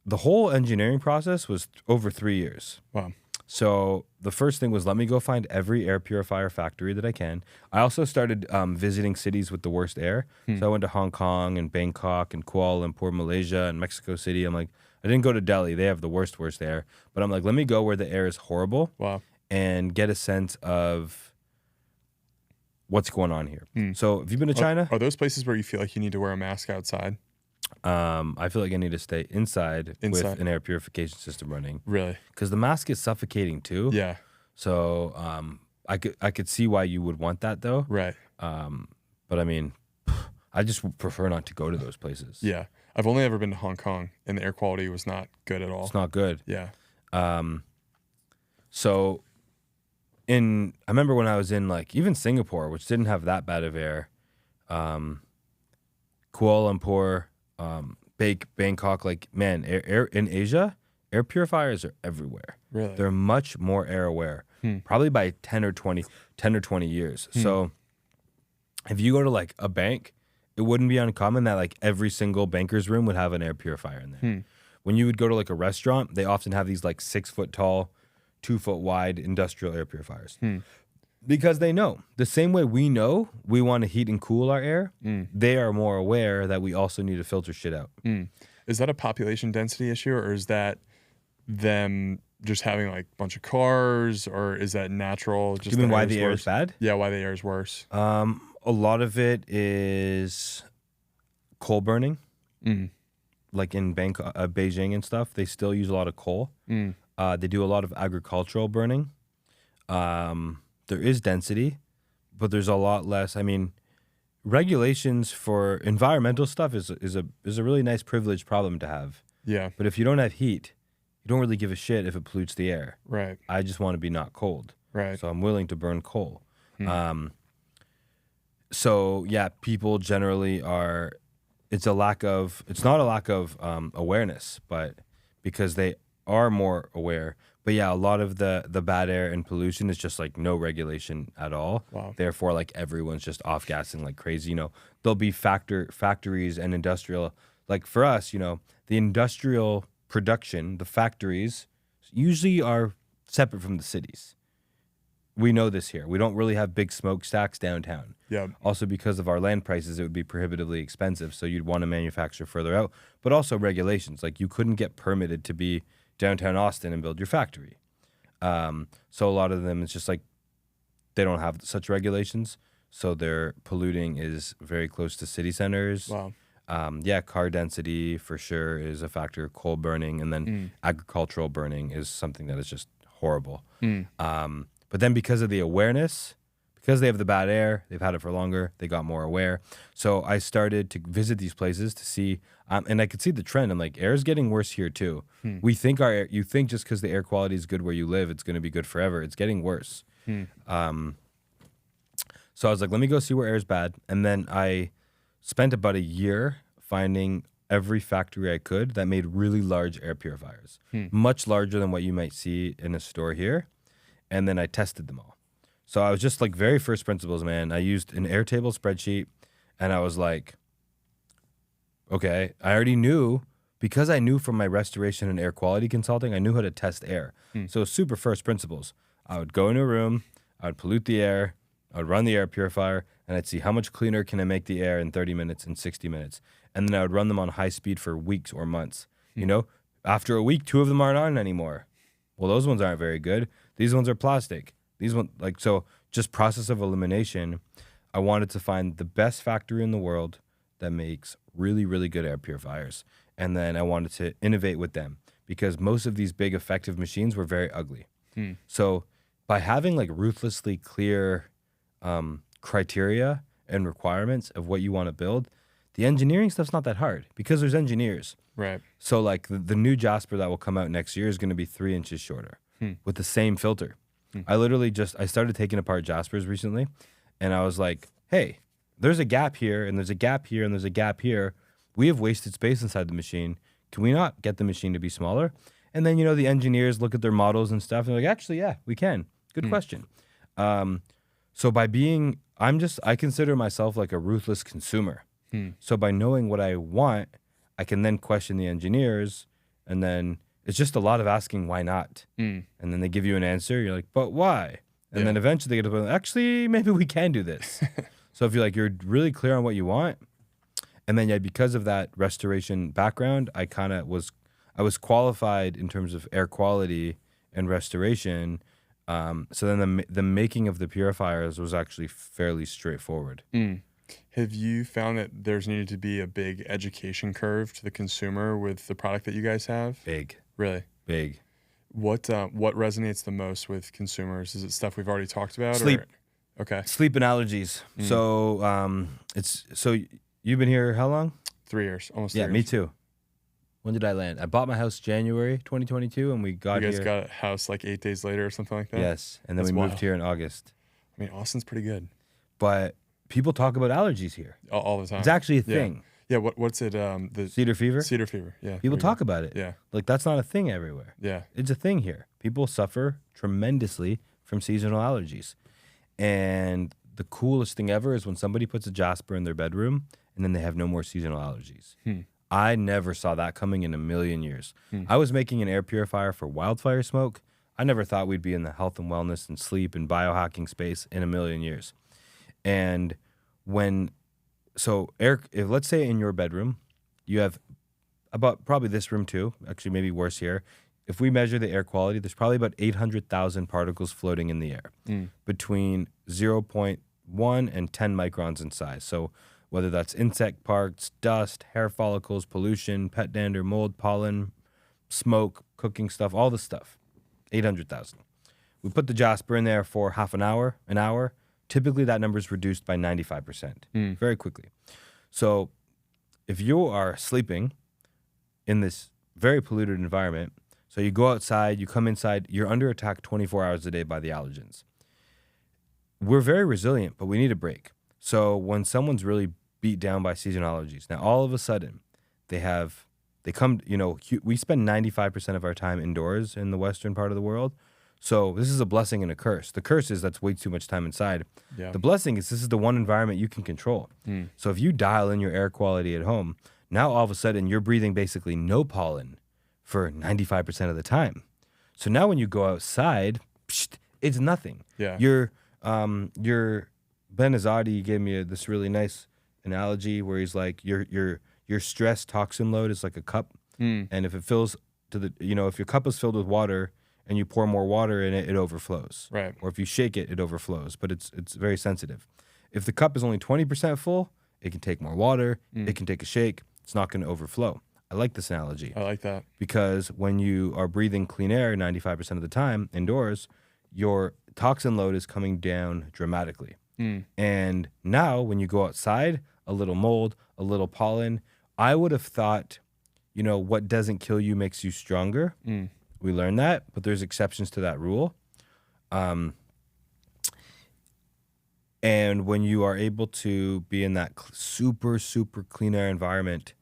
the whole engineering process was over 3 years. Wow. So the first thing was, let me go find every air purifier factory that I can. I also started visiting cities with the worst air. So I went to Hong Kong and Bangkok and Kuala Lumpur, Malaysia and Mexico City. I'm like, I didn't go to Delhi. They have the worst air. But I'm like, let me go where the air is horrible. Wow. And get a sense of what's going on here. So have you been to China? Are those places where you feel like you need to wear a mask outside? I feel like I need to stay inside with an air purification system running. Really? Because the mask is suffocating too. Yeah. So I could see why you would want that though. Right. But I mean, I just prefer not to go to those places. Yeah. I've only ever been to Hong Kong, and the air quality was not good at all. It's not good. Yeah. So I remember when I was in like even Singapore, which didn't have that bad of air, Kuala Lumpur, Bangkok, like, man, air in Asia, air purifiers are everywhere. Really? They're much more air aware, probably by 10 or 20 years. So if you go to like a bank, it wouldn't be uncommon that like every single banker's room would have an air purifier in there. When you would go to like a restaurant, they often have these like 6 foot tall, 2 foot wide industrial air purifiers. Because they know. The same way we know we want to heat and cool our air, they are more aware that we also need to filter shit out. Is that a population density issue, or is that them just having like a bunch of cars, or is that natural? Just Do you mean why the air is bad? Yeah, why the air is worse. A lot of it is coal burning. Like in Beijing and stuff, they still use a lot of coal. They do a lot of agricultural burning. There is density, but there's a lot less. I mean, regulations for environmental stuff is a really nice privileged problem to have. Yeah. But if you don't have heat, you don't really give a shit if it pollutes the air. Right. I just want to be not cold. Right. So I'm willing to burn coal. So yeah, people generally are. It's not a lack of awareness, but because they are more aware. But yeah, a lot of the bad air and pollution is just like no regulation at all. Wow. Therefore, like everyone's just off gassing like crazy. You know, there'll be factories and industrial. Like for us, you know, the industrial production, the factories usually are separate from the cities. We know this here. We don't really have big smokestacks downtown. Yeah. Also, because of our land prices, it would be prohibitively expensive. So you'd want to manufacture further out. But also regulations. Like you couldn't get permitted to be downtown Austin and build your factory. So a lot of them, it's just like they don't have such regulations. So their polluting is very close to city centers. Wow. Yeah, car density for sure is a factor. Coal burning and then agricultural burning is something that is just horrible. But then because of the awareness, because they have the bad air, they've had it for longer, they got more aware. So I started to visit these places to see, and I could see the trend. I'm like, air is getting worse here too. We think you think just because the air quality is good where you live, it's going to be good forever. It's getting worse. So I was like, let me go see where air is bad. And then I spent about a year finding every factory I could that made really large air purifiers, much larger than what you might see in a store here. And then I tested them all. So I was just like very first principles, man. I used an Airtable spreadsheet and I was like, okay, I already knew, because I knew from my restoration and air quality consulting, I knew how to test air. So super first principles. I would go into a room, I would pollute the air, I would run the air purifier, and I'd see how much cleaner can I make the air in 30 minutes and 60 minutes. And then I would run them on high speed for weeks or months. You know, after a week, 2 of them aren't on anymore. Well, those ones aren't very good. These ones are plastic. These ones, like, so just process of elimination. I wanted to find the best factory in the world that makes really, really good air purifiers. And then I wanted to innovate with them because most of these big effective machines were very ugly. So by having like ruthlessly clear criteria and requirements of what you want to build, the engineering stuff's not that hard because there's engineers. Right. So like the new Jasper that will come out next year is going to be 3 inches shorter with the same filter. I started taking apart Jaspers recently, and I was like, hey, there's a gap here, and there's a gap here, and there's a gap here. We have wasted space inside the machine. Can we not get the machine to be smaller? And then, you know, the engineers look at their models and stuff, and they're like, actually, yeah, we can. Good question. So by being, I consider myself like a ruthless consumer. So by knowing what I want, I can then question the engineers, and then it's just a lot of asking why not. And then they give you an answer. You're like, but why? And then eventually they get to the point, actually, maybe we can do this. So if you're really clear on what you want, and then because of that restoration background, I was qualified in terms of air quality and restoration. So then the making of the purifiers was actually fairly straightforward. Have you found that there's needed to be a big education curve to the consumer with the product that you guys have? Big. Really? Big. What resonates the most with consumers? Is it stuff we've already talked about? Sleep. Okay. Sleep and allergies. So you've been here how long? 3 years, almost 3 years. Yeah, me too. When did I land? I bought my house January 2022, and we got here. You guys got a house like 8 days later or something like that? Yes, and then we moved here in August. I mean, Austin's pretty good. But people talk about allergies here. All the time. It's actually a thing. Yeah, what's it? The cedar fever? Cedar fever, yeah. People talk about it. Yeah. Like, that's not a thing everywhere. Yeah. It's a thing here. People suffer tremendously from seasonal allergies. And the coolest thing ever is when somebody puts a Jasper in their bedroom and then they have no more seasonal allergies. I never saw that coming in a million years. I was making an air purifier for wildfire smoke. I never thought we'd be in the health and wellness and sleep and biohacking space in a million years. And if let's say in your bedroom, you have about probably this room too, actually maybe worse here. If we measure the air quality, there's probably about 800,000 particles floating in the air between 0.1 and 10 microns in size. So whether that's insect parts, dust, hair follicles, pollution, pet dander, mold, pollen, smoke, cooking stuff, all the stuff, 800,000. We put the Jasper in there for half an hour. Typically that number is reduced by 95% very quickly. So if you are sleeping in this very polluted environment, so you go outside, you come inside, you're under attack 24 hours a day by the allergens. We're very resilient, but we need a break. So when someone's really beat down by seasonal allergies, now all of a sudden we spend 95% of our time indoors in the western part of the world. So this is a blessing and a curse. The curse is that's way too much time inside. Yeah. The blessing is this is the one environment you can control. So if you dial in your air quality at home, now all of a sudden you're breathing basically no pollen for 95% of the time. So now when you go outside, it's nothing. Yeah. Your Ben Azadi gave me this really nice analogy where he's like your stress toxin load is like a cup, and if it fills to if your cup is filled with water and you pour more water in it, it overflows. Right. Or if you shake it, it overflows. But it's very sensitive. If the cup is only 20% full, it can take more water. It can take a shake. It's not going to overflow. I like this analogy. I like that. Because when you are breathing clean air 95% of the time indoors, your toxin load is coming down dramatically. And now when you go outside, a little mold, a little pollen, I would have thought, what doesn't kill you makes you stronger. We learned that, but there's exceptions to that rule. And when you are able to be in that super, super clean air environment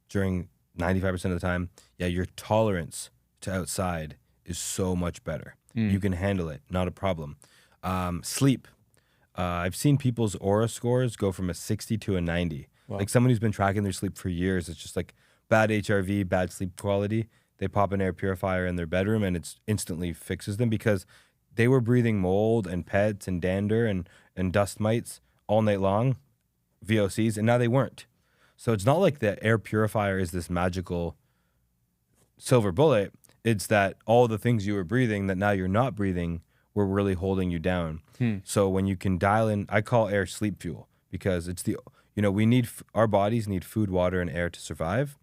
during 95% of the time, your tolerance to outside is so much better. You can handle it, not a problem. Sleep. I've seen people's aura scores go from a 60 to a 90. Wow. Like someone who's been tracking their sleep for years, it's just like bad HRV, bad sleep quality. They pop an air purifier in their bedroom and it instantly fixes them because they were breathing mold and pets and dander and dust mites all night long, VOCs, and now they weren't. So it's not like the air purifier is this magical silver bullet. It's that all the things you were breathing that now you're not breathing were really holding you down. So when you can dial in, I call air sleep fuel because it's our bodies need food, water, and air to survive.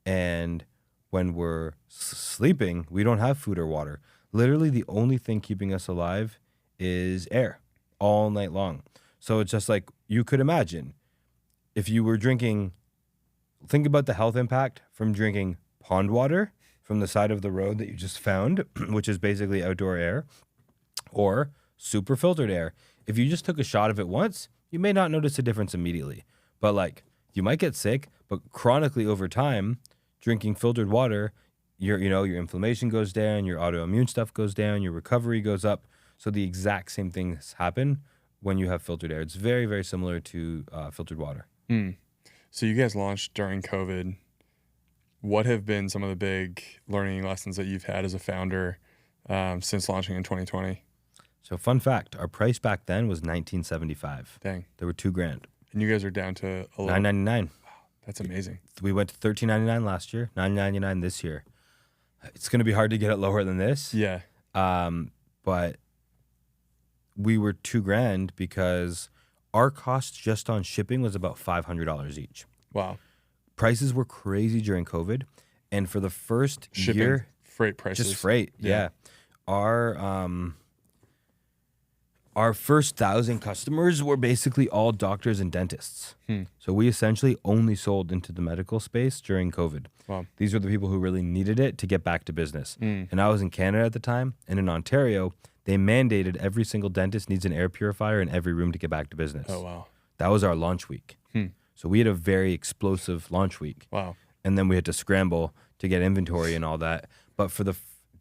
And when we're sleeping, we don't have food or water. Literally the only thing keeping us alive is air all night long. So it's just like you could imagine if you were drinking, think about the health impact from drinking pond water from the side of the road that you just found, which is basically outdoor air, or super filtered air. If you just took a shot of it once, you may not notice a difference immediately. But you might get sick, but chronically over time, drinking filtered water, your inflammation goes down, your autoimmune stuff goes down, your recovery goes up. So the exact same things happen when you have filtered air. It's very, very similar to filtered water. So you guys launched during COVID. What have been some of the big learning lessons that you've had as a founder since launching in 2020? So fun fact, our price back then was $19.75. Dang. They were $2,000. And you guys are down to $9.99. Wow, that's amazing. We went to $13.99 last year, $9.99 this year. It's going to be hard to get it lower than this. Yeah. But we were $2,000 because our cost just on shipping was about $500 each. Wow. Prices were crazy during COVID. And for the first year, freight prices. Just freight. Yeah. Our first 1,000 customers were basically all doctors and dentists. So we essentially only sold into the medical space during COVID. Wow. These were the people who really needed it to get back to business. And I was in Canada at the time, and in Ontario, they mandated every single dentist needs an air purifier in every room to get back to business. Oh, wow. That was our launch week. So we had a very explosive launch week. Wow. And then we had to scramble to get inventory and all that. But for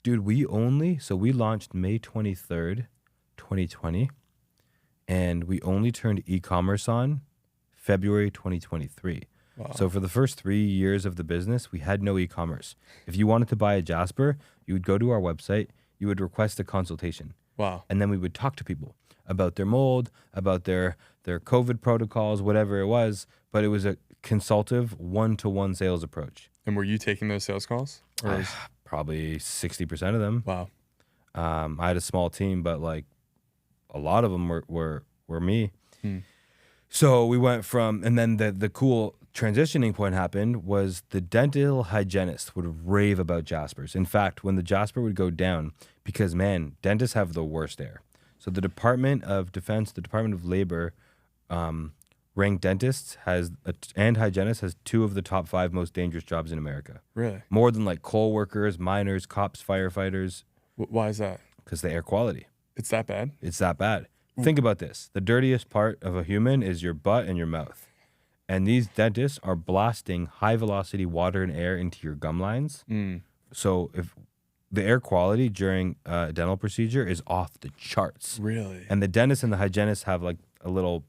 we launched May 23rd, 2020, and we only turned e-commerce on February 2023. Wow. So for the first 3 years of the business, we had no e-commerce. If you wanted to buy a Jasper, you would go to our website, you would request a consultation. Wow. And then we would talk to people about their mold, about their COVID protocols, whatever it was. But it was a consultative one-to-one sales approach. And were you taking those sales calls? Or Probably 60% of them. wow. I had a small team, but like a lot of them were me. So we went from, and then the cool transitioning point happened was the dental hygienist would rave about Jaspers. In fact, when the Jasper would go down, because man, dentists have the worst air. So the Department of Defense, the Department of Labor, ranked dentists and hygienists has 2 of the top 5 most dangerous jobs in America. Really? More than like coal workers, miners, cops, firefighters. Why is that? Because the air quality. It's that bad? It's that bad. Think about this. The dirtiest part of a human is your butt and your mouth. And these dentists are blasting high velocity water and air into your gum lines. So if the air quality during a dental procedure is off the charts. Really? And the dentist and the hygienist have like a little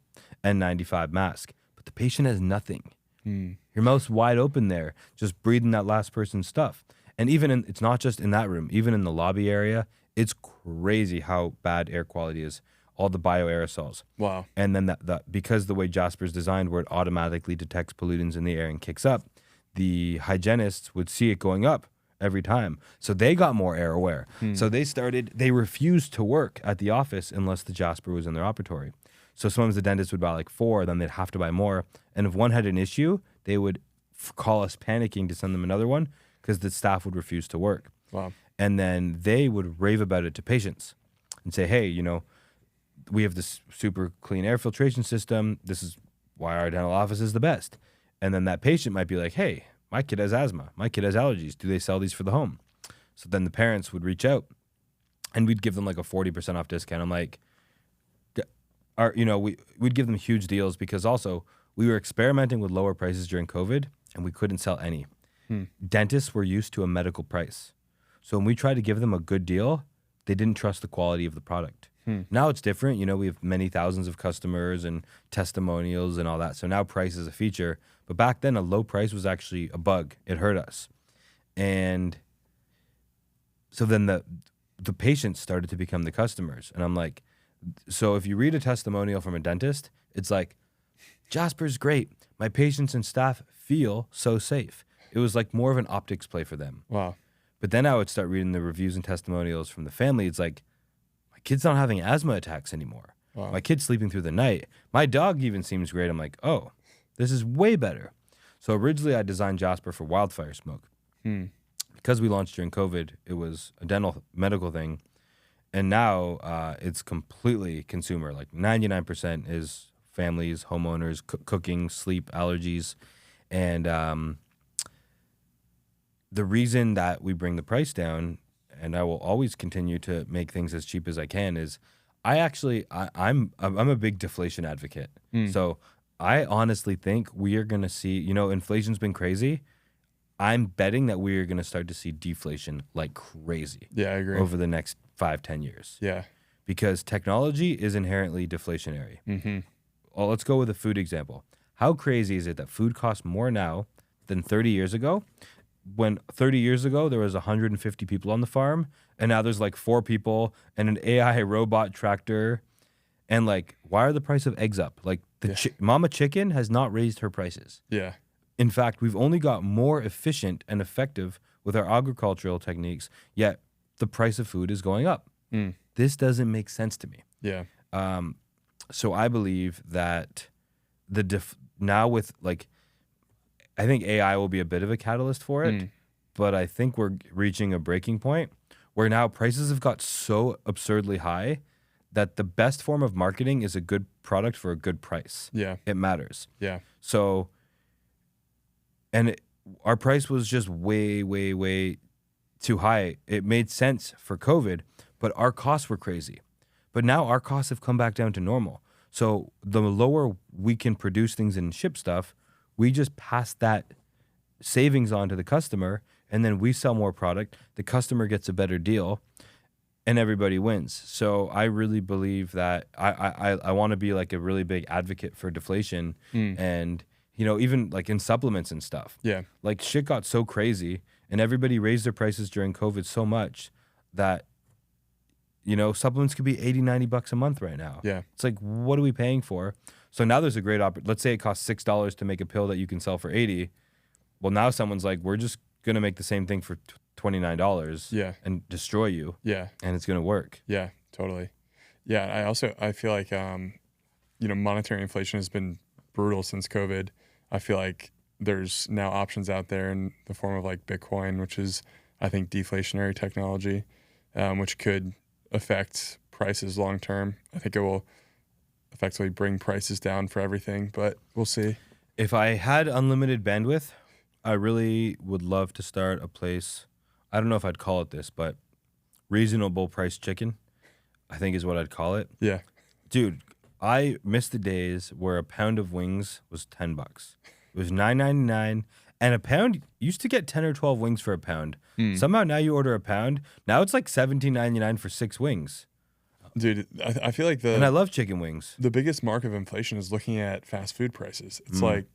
N95 mask, but the patient has nothing. Your mouth's wide open there, just breathing that last person's stuff. And even it's not just in that room, even in the lobby area, it's crazy how bad air quality is. All the bioaerosols. Wow. And then that because the way Jasper's designed, where it automatically detects pollutants in the air and kicks up, the hygienists would see it going up every time. So they got more air aware. So they refused to work at the office unless the Jasper was in their operatory. So sometimes the dentist would buy like 4, then they'd have to buy more. And if one had an issue, they would call us panicking to send them another one because the staff would refuse to work. Wow. And then they would rave about it to patients and say, hey, we have this super clean air filtration system. This is why our dental office is the best. And then that patient might be like, hey, my kid has asthma. My kid has allergies. Do they sell these for the home? So then the parents would reach out and we'd give them like a 40% off discount. I'm like, we'd give them huge deals because also we were experimenting with lower prices during COVID and we couldn't sell any. Dentists were used to a medical price. So when we tried to give them a good deal, they didn't trust the quality of the product. Now it's different. We have many thousands of customers and testimonials and all that. So now price is a feature. But back then, a low price was actually a bug. It hurt us. And so then the patients started to become the customers. And I'm like, so if you read a testimonial from a dentist, it's like, Jasper's great. My patients and staff feel so safe. It was like more of an optics play for them. Wow. But then I would start reading the reviews and testimonials from the family. It's like, my kid's not having asthma attacks anymore. Wow. My kid's sleeping through the night. My dog even seems great. I'm like, oh, this is way better. So originally I designed Jasper for wildfire smoke. Because we launched during COVID, it was a dental medical thing. And now it's completely consumer. Like 99% is families, homeowners, cooking, sleep, allergies. And the reason that we bring the price down, and I will always continue to make things as cheap as I can, is I'm a big deflation advocate. So I honestly think we are going to see, inflation's been crazy. I'm betting that we are going to start to see deflation like crazy. Yeah, I agree. Over the next 5-10 years. Yeah. Because technology is inherently deflationary. Well, let's go with a food example. How crazy is it that food costs more now than 30 years ago? When 30 years ago, there was 150 people on the farm, and now there's like 4 people and an AI robot tractor. And like, why are the price of eggs up? Like mama chicken has not raised her prices. Yeah. In fact, we've only got more efficient and effective with our agricultural techniques, yet the price of food is going up. This doesn't make sense to me. Yeah. So I believe that now with like, I think AI will be a bit of a catalyst for it, but I think we're reaching a breaking point where now prices have got so absurdly high that the best form of marketing is a good product for a good price. Yeah. It matters. Yeah. So, our price was just way, way, way too high. It made sense for COVID, but our costs were crazy. But now our costs have come back down to normal. So the lower we can produce things and ship stuff, we just pass that savings on to the customer, and then we sell more product. The customer gets a better deal, and everybody wins. So I really believe that I want to be like a really big advocate for deflation, and even like in supplements and stuff. Yeah. Like shit got so crazy, and everybody raised their prices during COVID so much that You know, supplements could be $80-$90 a month right now. Yeah. It's like, what are we paying for? So now there's a great let's say it costs $6 to make a pill that you can sell for $80. Well, now someone's like, we're just going to make the same thing for $29 Yeah. and destroy you. Yeah. And it's going to work. Yeah, totally. Yeah, I feel like, you know, monetary inflation has been brutal since COVID. I feel like there's now options out there in the form of like Bitcoin, which is, I think, deflationary technology, which could affect prices long term. I think it will effectively bring prices down for everything, but we'll see. If I had unlimited bandwidth, I really would love to start a place. I don't know if I'd call it this, but reasonable price chicken, I think is what I'd call it. Yeah. Dude, I miss the days where a pound of wings was $10. It was $9.99, and a pound used to get 10 or 12 wings for a pound. Somehow now you order a pound, now it's like $17.99 for 6 wings. Dude, I feel like and I love chicken wings. The biggest mark of inflation is looking at fast food prices. It's like,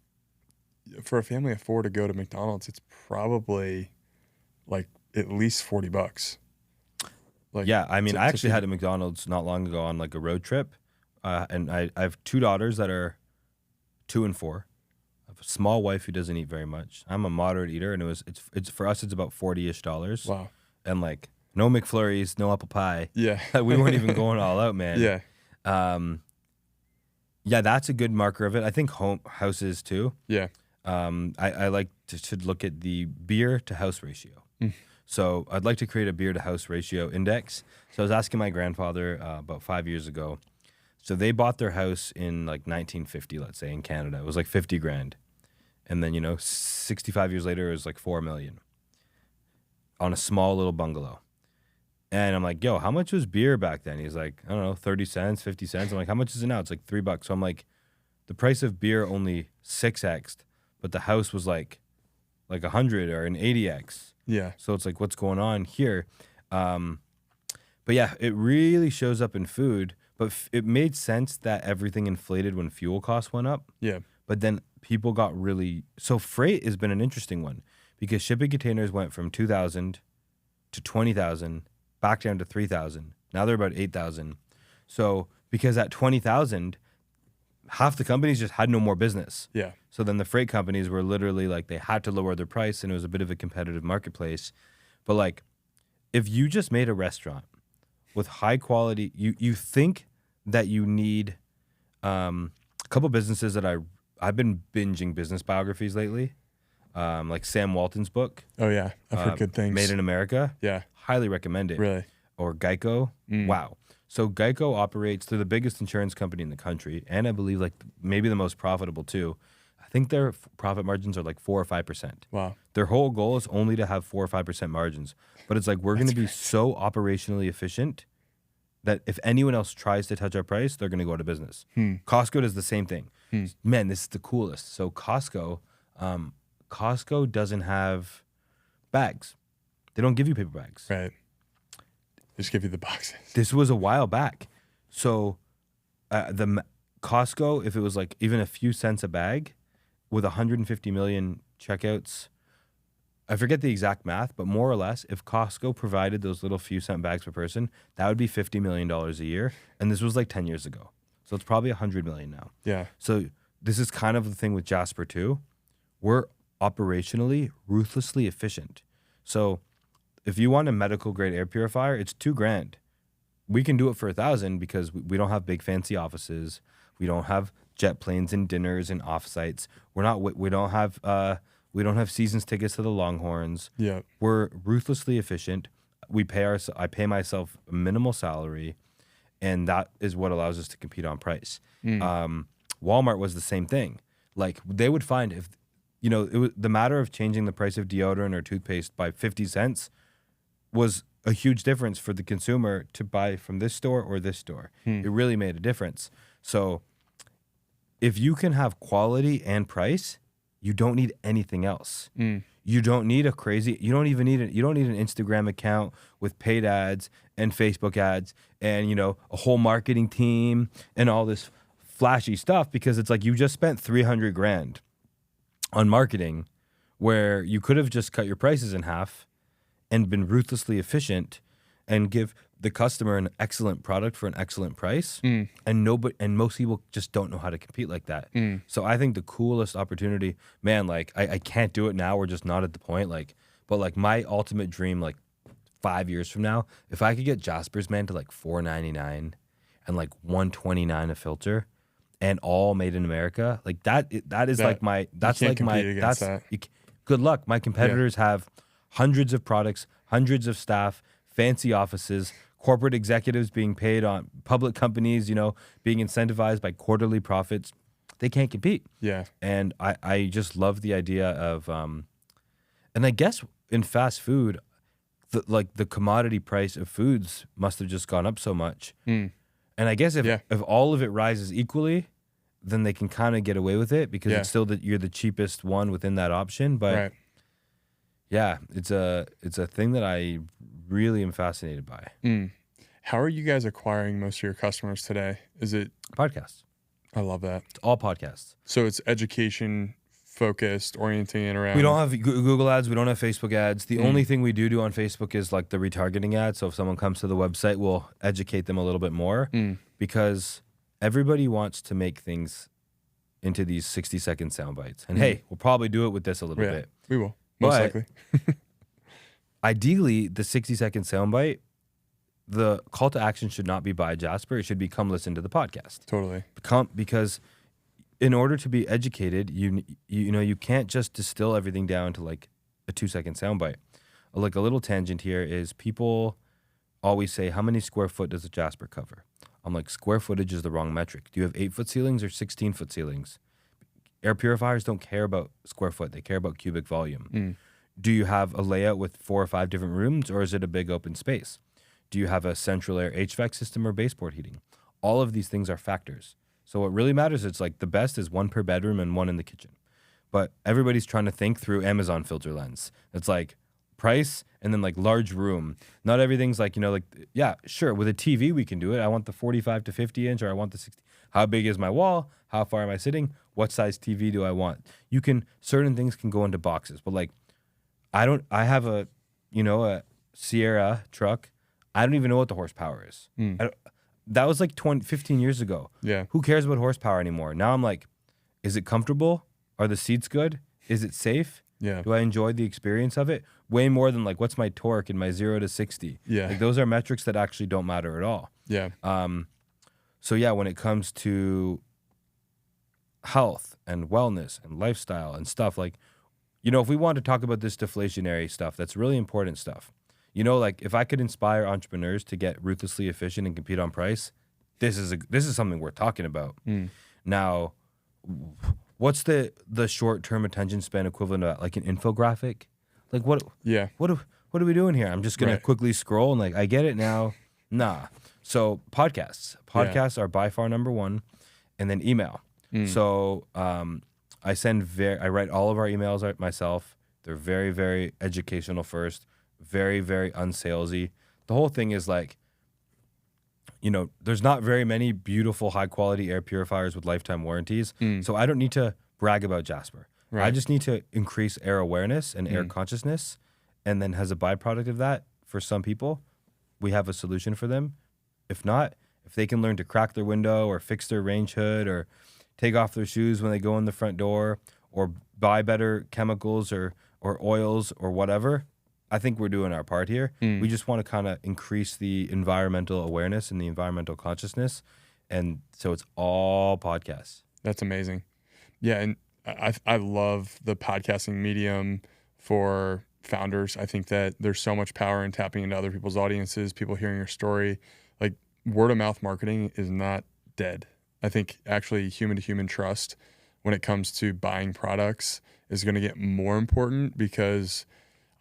for a family of 4 to go to McDonald's, it's probably like at least $40. Like, yeah, I mean, I actually had a McDonald's not long ago on like a road trip, and I have 2 daughters that are 2 and 4. I have a small wife who doesn't eat very much. I'm a moderate eater, and it's for us it's about $40-ish. Wow. And like no McFlurries, no apple pie. Yeah. We weren't even going all out, man. Yeah. Yeah, that's a good marker of it. I think houses too. Yeah. I like to look at the beer to house ratio. So I'd like to create a beer to house ratio index. So I was asking my grandfather about 5 years ago. So they bought their house in like 1950, let's say, in Canada. It was like 50 grand. And then, 65 years later, it was like 4 million on a small little bungalow. And I'm like, yo, how much was beer back then? He's like, I don't know, 30 cents, 50 cents. I'm like, how much is it now? It's like $3. So I'm like, the price of beer only 6x'd, but the house was like 100 or an 80x. Yeah. So it's like, what's going on here? But yeah, it really shows up in food. But it made sense that everything inflated when fuel costs went up. Yeah. But then people got so freight has been an interesting one because shipping containers went from 2,000 to 20,000 back down to 3,000. Now they're about 8,000. So because at 20,000, half the companies just had no more business. Yeah. So then the freight companies were literally like, they had to lower their price, and it was a bit of a competitive marketplace. But like, if you just made a restaurant with high quality, you think that you need a couple businesses that I've been binging business biographies lately, like Sam Walton's book. Oh yeah, I've heard good things. Made in America. Yeah. Highly recommend it. Really? Or Geico. Wow. So Geico operates, they're the biggest insurance company in the country, and I believe like maybe the most profitable too. I think their profit margins are like 4 or 5%. Wow. Their whole goal is only to have 4 or 5% margins. But it's like, we're going to be so operationally efficient that if anyone else tries to touch our price, they're going to go out of business. Costco does the same thing. Man, this is the coolest. So Costco doesn't have bags. They don't give you paper bags. Right. They just give you the boxes. This was a while back. So the Costco, if it was like even a few cents a bag with 150 million checkouts, I forget the exact math, but more or less, if Costco provided those little few cent bags per person, that would be $50 million a year. And this was like 10 years ago. So it's probably 100 million now. Yeah. So this is kind of the thing with Jasper too. We're operationally ruthlessly efficient. So if you want a medical grade air purifier, it's $2,000. We can do it for $1,000 because we don't have big fancy offices. We don't have jet planes and dinners and offsites. We don't have seasons tickets to the Longhorns. Yeah. We're ruthlessly efficient. I pay myself a minimal salary, and that is what allows us to compete on price. Walmart was the same thing. Like, they would find if, it was the matter of changing the price of deodorant or toothpaste by 50 cents was a huge difference for the consumer to buy from this store or this store. It really made a difference. So if you can have quality and price, you don't need anything else. You don't need you don't need an Instagram account with paid ads and Facebook ads and, a whole marketing team and all this flashy stuff, because it's like you just spent $300,000 on marketing where you could have just cut your prices in half and been ruthlessly efficient and give the customer an excellent product for an excellent price, Mm. and most people just don't know how to compete like that. So I think the coolest opportunity, man, like I can't do it now. We're just not at the point. Like, but like my ultimate dream, like 5 years from now, if I could get Jaspers, man, to like $4.99 and like $129 a filter, and all made in America, like that is That- like my that's you like can't my compete against that's that. you c- good luck. My competitors have hundreds of products, hundreds of staff, fancy offices, corporate executives being paid on public companies, you know, being incentivized by quarterly profits. They can't compete. Yeah. And I just love the idea of and I guess in fast food, the commodity price of foods must have just gone up so much. Mm. And I guess if Yeah. all of it rises equally, then they can kind of get away with it because Yeah. it's still that you're the cheapest one within that option. But Right. yeah, it's a thing that I really am fascinated by. Mm. How are you guys acquiring most of your customers today? Is it? Podcasts. I love that. It's all podcasts. So it's education focused, orienting it around. We don't have Google ads. We don't have Facebook ads. The only thing we do on Facebook is like the retargeting ad. So if someone comes to the website, we'll educate them a little bit more because everybody wants to make things into these 60-second sound bites. And hey, we'll probably do it with this a little bit. We will most But- likely. Ideally, the 60-second soundbite, the call to action should not be buy Jasper. It should be come listen to the podcast. Totally. Because in order to be educated, you know you can't just distill everything down to like a 2-second soundbite. Like a little tangent here is people always say, how many square foot does a Jasper cover? I'm like, square footage is the wrong metric. Do you have 8-foot ceilings or 16-foot ceilings? Air purifiers don't care about square foot. They care about cubic volume. Do you have a layout with 4 or 5 different rooms, or is it a big open space? Do you have a central air HVAC system or baseboard heating? All of these things are factors. So what really matters, it's like the best is 1 per bedroom and 1 in the kitchen. But everybody's trying to think through Amazon filter lens. It's like price and then like large room. Not everything's like, you know, like, yeah, sure, with a TV we can do it. I want the 45 to 50 inch or I want the 60. How big is my wall? How far am I sitting? What size TV do I want? Certain things can go into boxes, but like, I have a Sierra truck. I don't even know what the horsepower is. That was like 15 years ago. Yeah. Who cares about horsepower anymore? Now I'm like, is it comfortable? Are the seats good? Is it safe? Yeah. Do I enjoy the experience of it? Way more than like, what's my torque in my 0 to 60? Yeah. Like those are metrics that actually don't matter at all. Yeah. So yeah, when it comes to health and wellness and lifestyle and stuff, like, you know, if we want to talk about this deflationary stuff, that's really important stuff. You know, like if I could inspire entrepreneurs to get ruthlessly efficient and compete on price, this is something worth talking about. Now, what's the short-term attention span equivalent of that? Like an infographic? Like what are we doing here? I'm just gonna quickly scroll and like I get it now. Nah. So podcasts are by far number one, and then email. So I write all of our emails out myself. They're very, very educational first, very, very unsalesy. The whole thing is like, you know, there's not very many beautiful, high quality air purifiers with lifetime warranties. So I don't need to brag about Jasper. Right. I just need to increase air awareness and air consciousness. And then as a byproduct of that, for some people, we have a solution for them. If not, if they can learn to crack their window or fix their range hood or take off their shoes when they go in the front door or buy better chemicals or oils or whatever, I think we're doing our part here. We just want to kind of increase the environmental awareness and the environmental consciousness. And so it's all podcasts. That's amazing. Yeah. And I love the podcasting medium for founders. I think that there's so much power in tapping into other people's audiences, people hearing your story. Like word of mouth marketing is not dead. I think actually human to human trust when it comes to buying products is going to get more important because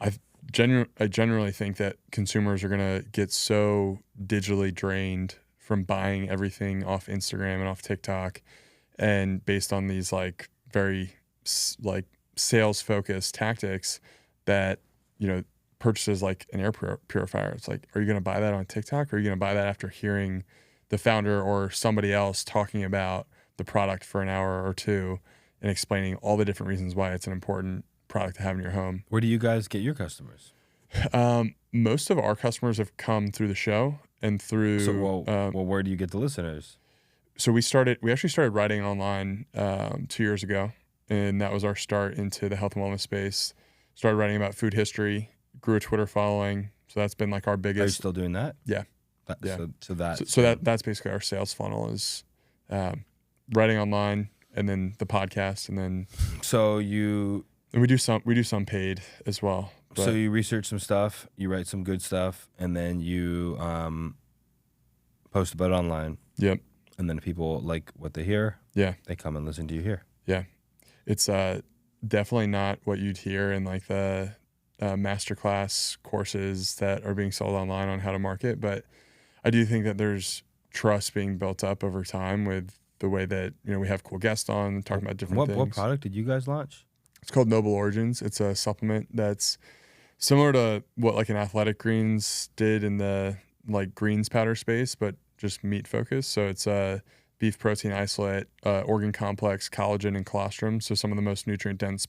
I generally think that consumers are going to get so digitally drained from buying everything off Instagram and off TikTok and based on these like very like sales focused tactics that, you know, purchases like an air purifier. It's like, are you going to buy that on TikTok or are you going to buy that after hearing the founder or somebody else talking about the product for an hour or two and explaining all the different reasons why it's an important product to have in your home? Where do you guys get your customers? Most of our customers have come through the show and through. So, where do you get the listeners? So we actually started writing online 2 years ago, and that was our start into the health and wellness space. Started writing about food history, grew a Twitter following. So that's been like our biggest. Are you still doing that? Yeah. Yeah. So that's basically our sales funnel is writing online, and then the podcast, and then. And we do some paid as well. So you research some stuff, you write some good stuff, and then you post about it online. Yep. And then people like what they hear. Yeah. They come and listen to you here. Yeah. It's definitely not what you'd hear in like the masterclass courses that are being sold online on how to market. But I do think that there's trust being built up over time with the way that, we have cool guests on talking about different things. What product did you guys launch? It's called Noble Origins. It's a supplement that's similar to what like an Athletic Greens did in the like greens powder space, but just meat focused. So it's a beef protein isolate, organ complex, collagen, and colostrum. So some of the most nutrient dense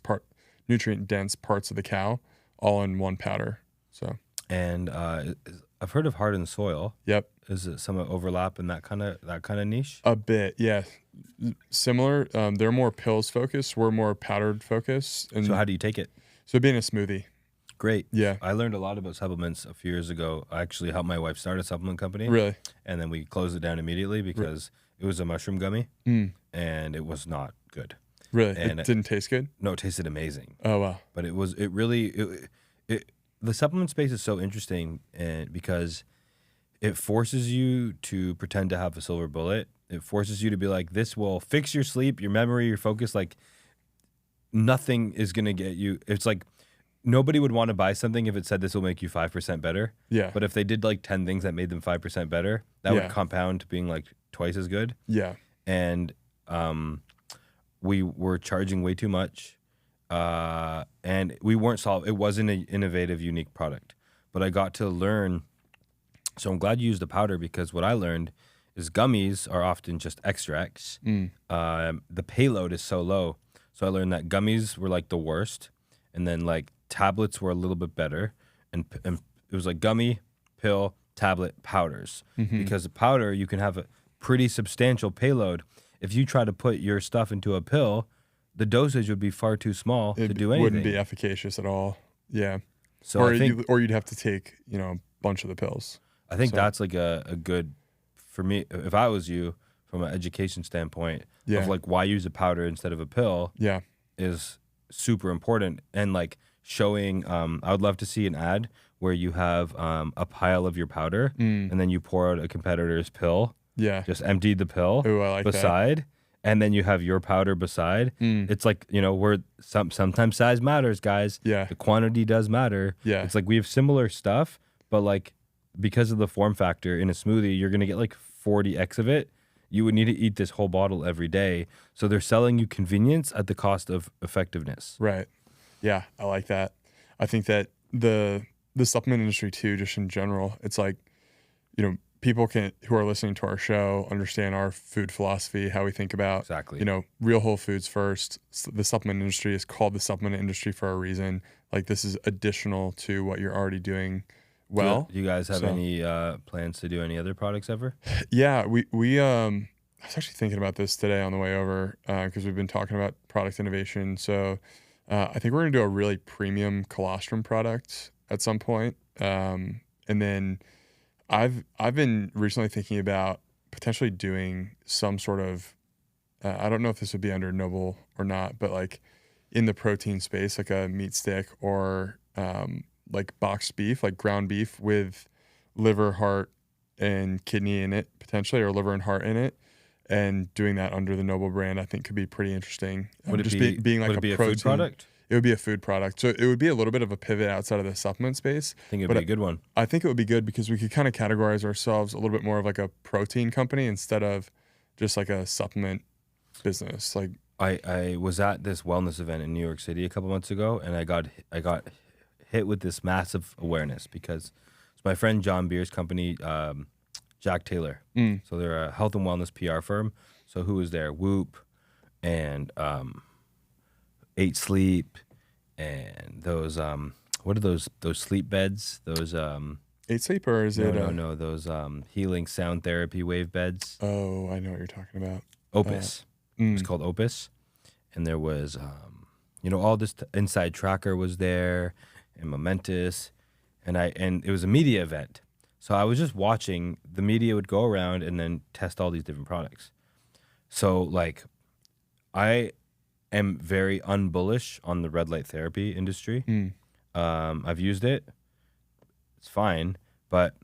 parts of the cow, all in one powder. So. And I've heard of Hardened Soil. Yep. Is it some overlap in that kind of niche? A bit, yeah. Similar. They're more pills focused. We're more powdered focused. And so how do you take it? So being a smoothie. Great. Yeah. I learned a lot about supplements a few years ago. I actually helped my wife start a supplement company. Really? And then we closed it down immediately because it was a mushroom gummy and it was not good. Really? And it didn't taste good? No, it tasted amazing. Oh, wow. But the supplement space is so interesting because it forces you to pretend to have a silver bullet. It forces you to be like, this will fix your sleep, your memory, your focus. Like nothing is going to get you. It's like nobody would want to buy something if it said this will make you 5% better. Yeah. But if they did like 10 things that made them 5% better, that would compound to being like twice as good. Yeah. And we were charging way too much. And we weren't it wasn't an innovative, unique product. But I got to learn. So I'm glad you used the powder because what I learned is gummies are often just extracts. The payload is so low. So I learned that gummies were like the worst. And then like tablets were a little bit better. And it was like gummy, pill, tablet, powders. Because the powder, you can have a pretty substantial payload. If you try to put your stuff into a pill, the dosage would be far too small to do anything. It wouldn't be efficacious at all. Yeah. So or you'd have to take, a bunch of the pills. I think that's like a good, for me, if I was you, from an education standpoint, of like why use a powder instead of a pill is super important. And like showing, I would love to see an ad where you have a pile of your powder and then you pour out a competitor's pill. Yeah. Just empty the pill beside. That. And then you have your powder beside. It's like, sometimes size matters, guys. Yeah. The quantity does matter. Yeah. It's like we have similar stuff, but like because of the form factor in a smoothie, you're going to get like 40x of it. You would need to eat this whole bottle every day. So they're selling you convenience at the cost of effectiveness. Right. Yeah, I like that. I think that the supplement industry too, just in general, it's like, people who are listening to our show understand our food philosophy, how we think about, real whole foods first. The supplement industry is called the supplement industry for a reason. Like this is additional to what you're already doing well. Do you guys have any plans to do any other products ever? Yeah, we I was actually thinking about this today on the way over because we've been talking about product innovation. So I think we're going to do a really premium colostrum product at some point. And then I've been recently thinking about potentially doing some sort of, I don't know if this would be under Noble or not, but like in the protein space, like a meat stick or like boxed beef, like ground beef with liver, heart, and kidney in it potentially, or liver and heart in it. And doing that under the Noble brand, I think could be pretty interesting. Would it just be, being like would it be protein, a food product? It would be a food product. So it would be a little bit of a pivot outside of the supplement space. I think it would be a good one. I think it would be good because we could kind of categorize ourselves a little bit more of like a protein company instead of just like a supplement business. Like I was at this wellness event in New York City a couple months ago, and I got hit with this massive awareness because it's my friend John Beer's company, Jack Taylor. So they're a health and wellness PR firm. So who was there? Whoop and 8 Sleep and those what are those sleep beds? Those 8 Sleep, or is it? No. Those healing sound therapy wave beds. Oh, I know what you're talking about. Opus. It's called Opus. And there was, all this Inside Tracker was there, and Momentous, and it was a media event. So I was just watching. The media would go around and then test all these different products. So like, I am very unbullish on the red light therapy industry. I've used it. It's fine, but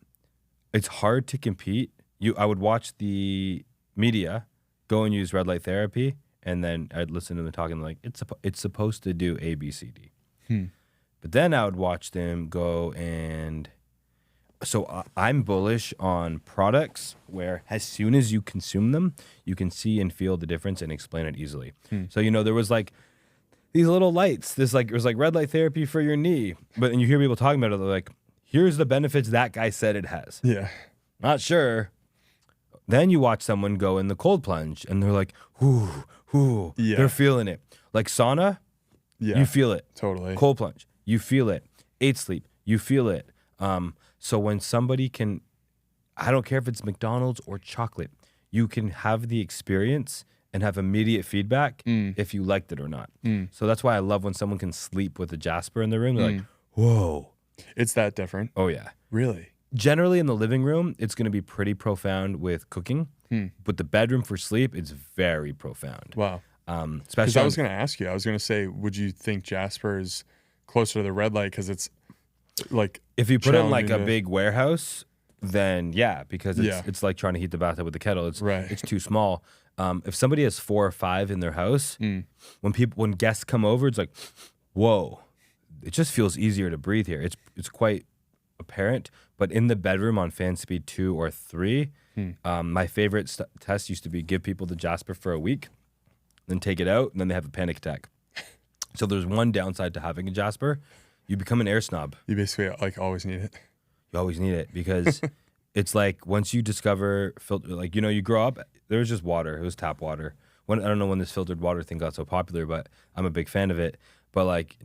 it's hard to compete. I would watch the media go and use red light therapy, and then I'd listen to them talking like it's supposed to do A, B, C, D. But then I would watch them go and. So I'm bullish on products where as soon as you consume them, you can see and feel the difference and explain it easily. So, there was like these little lights. It was like red light therapy for your knee. But and you hear people talking about it, they're like, here's the benefits that guy said it has. Yeah. Not sure. Then you watch someone go in the cold plunge and they're like, whoo, Yeah. They're feeling it. Like sauna, you feel it. Totally. Cold plunge, you feel it. 8 Sleep, you feel it. So when somebody can, I don't care if it's McDonald's or chocolate, you can have the experience and have immediate feedback if you liked it or not. So that's why I love when someone can sleep with a Jasper in the room. They're like, whoa. It's that different. Oh, yeah. Really? Generally in the living room, it's going to be pretty profound with cooking. But the bedroom for sleep, it's very profound. Wow. Especially Because I was going to ask you, I was going to say, would you think Jasper is closer to the red light because it's like if you put it in like a challenging to- big warehouse, then yeah, because it's like trying to heat the bathtub with the kettle. It's too small. If somebody has 4 or 5 in their house, when guests come over, it's like, whoa, it just feels easier to breathe here. It's quite apparent. But in the bedroom on fan speed 2 or 3, my favorite test used to be give people the Jasper for a week, then take it out, and then they have a panic attack. So there's one downside to having a Jasper. You become an air snob. You basically like always need it. You always need it because it's like once you discover filter, like, you grow up, there was just water. It was tap water. I don't know when this filtered water thing got so popular, but I'm a big fan of it. But like,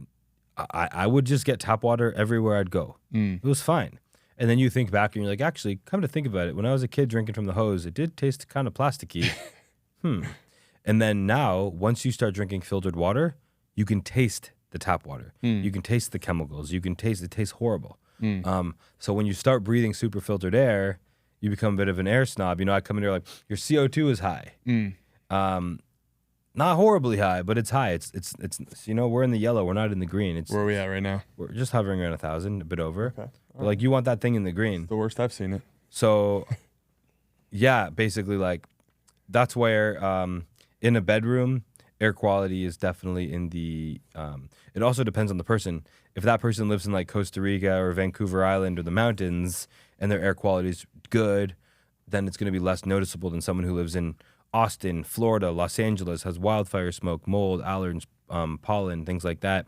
I would just get tap water everywhere I'd go. It was fine. And then you think back and you're like, actually, come to think about it, when I was a kid drinking from the hose, it did taste kind of plasticky. And then now, once you start drinking filtered water, you can taste the tap water. You can taste the chemicals. You can taste it tastes horrible. So when you start breathing super filtered air, you become a bit of an air snob. I come in here like, your CO2 is high. Not horribly high, but it's high. It's we're in the yellow. We're not in the green. Where are we at right now? We're just hovering around 1,000, a bit over. Okay. But like, you want that thing in the green. The worst I've seen it. So, yeah, basically, like, that's where in a bedroom, air quality is definitely in the. It also depends on the person. If that person lives in like Costa Rica or Vancouver Island or the mountains, and their air quality is good, then it's going to be less noticeable than someone who lives in Austin, Florida, Los Angeles, has wildfire smoke, mold, allergens, pollen, things like that.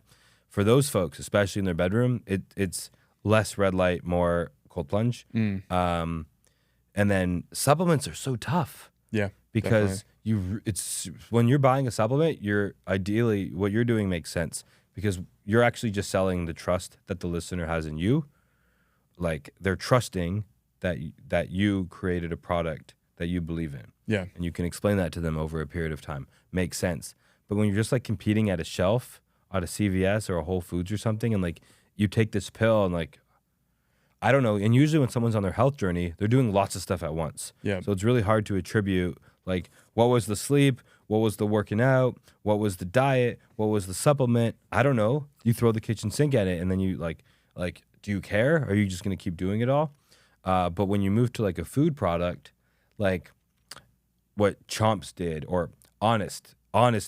For those folks, especially in their bedroom, it's less red light, more cold plunge. And then supplements are so tough. Yeah. Because it's when you're buying a supplement, ideally what you're doing makes sense because you're actually just selling the trust that the listener has in you. Like, they're trusting that you created a product that you believe in. Yeah. And you can explain that to them over a period of time. Makes sense. But when you're just like competing at a shelf at a CVS or a Whole Foods or something, and like you take this pill and like, I don't know. And usually when someone's on their health journey, they're doing lots of stuff at once. Yeah. So it's really hard to attribute like, what was the sleep? What was the working out? What was the diet? What was the supplement? I don't know. You throw the kitchen sink at it and then you like, do you care? Or are you just going to keep doing it all? But when you move to like a food product, like what Chomps did, or Honest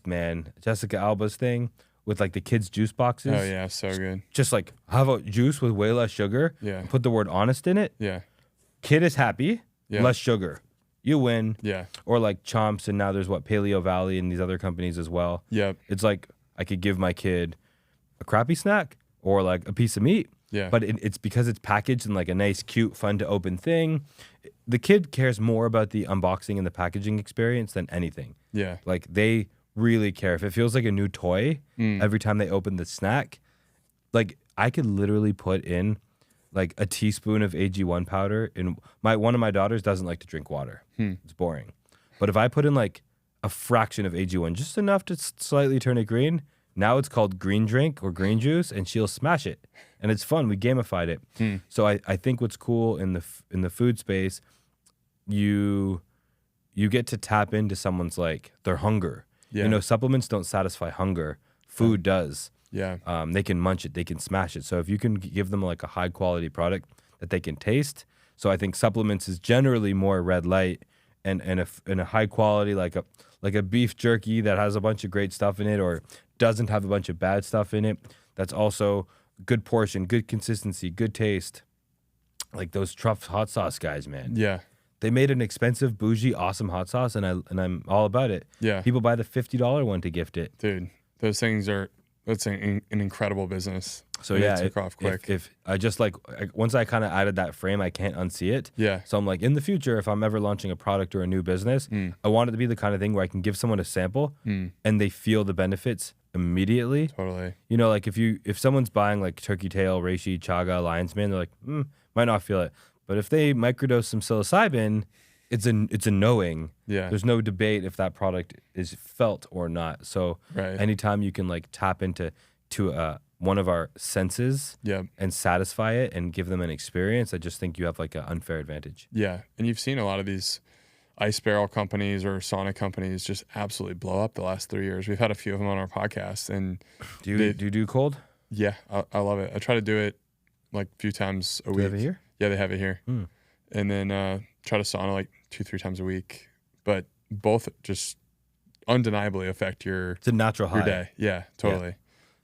Man, Jessica Alba's thing with like the kids' juice boxes. Oh yeah, so good. Just like have a juice with way less sugar. Yeah. Put the word honest in it. Yeah. Kid is happy. Yeah. Less sugar. You win. Yeah. Or like Chomps, and now there's Paleo Valley and these other companies as well. Yep. It's like I could give my kid a crappy snack or like a piece of meat. Yeah. But it's because it's packaged in like a nice, cute, fun to open thing. The kid cares more about the unboxing and the packaging experience than anything. Yeah. Like, they really care. If it feels like a new toy every time they open the snack, like, I could literally put in like a teaspoon of AG1 powder. And one of my daughters doesn't like to drink water. It's boring. But if I put in like a fraction of AG1, just enough to slightly turn it green, now it's called green drink or green juice, and she'll smash it. And it's fun. We gamified it. So I think what's cool in the food space, you get to tap into someone's like their hunger. Yeah. You know, supplements don't satisfy hunger. Food does. Yeah. They can munch it. They can smash it. So if you can give them like a high quality product that they can taste. So I think supplements is generally more red light and a high quality like a beef jerky that has a bunch of great stuff in it or doesn't have a bunch of bad stuff in it. That's also good portion, good consistency, good taste. Like those Truff hot sauce guys, man. Yeah. They made an expensive, bougie, awesome hot sauce, and I'm all about it. Yeah. People buy the $50 one to gift it. Dude, those things that's an incredible business. So and yeah, it took off quick. If I just like once I kind of added that frame, I can't unsee it. Yeah. So I'm like, in the future, if I'm ever launching a product or a new business, I want it to be the kind of thing where I can give someone a sample and they feel the benefits immediately. Totally. You know, like if someone's buying like turkey tail, reishi, chaga, lion's mane, they're like, might not feel it. But if they microdose some psilocybin, it's a knowing. Yeah. There's no debate if that product is felt or not. So Right. anytime you can like tap into one of our senses and satisfy it and give them an experience, I just think you have like an unfair advantage. Yeah. And you've seen a lot of these ice barrel companies or sauna companies just absolutely blow up the last 3 years. We've had a few of them on our podcast. And Do you do cold? yeah, I love it. I try to do it like a few times a week. Do you have it here? Yeah, they have it here. And then try to sauna like 2-3 times a week. But both just undeniably affect It's a natural high. your day. Yeah, totally. Yeah.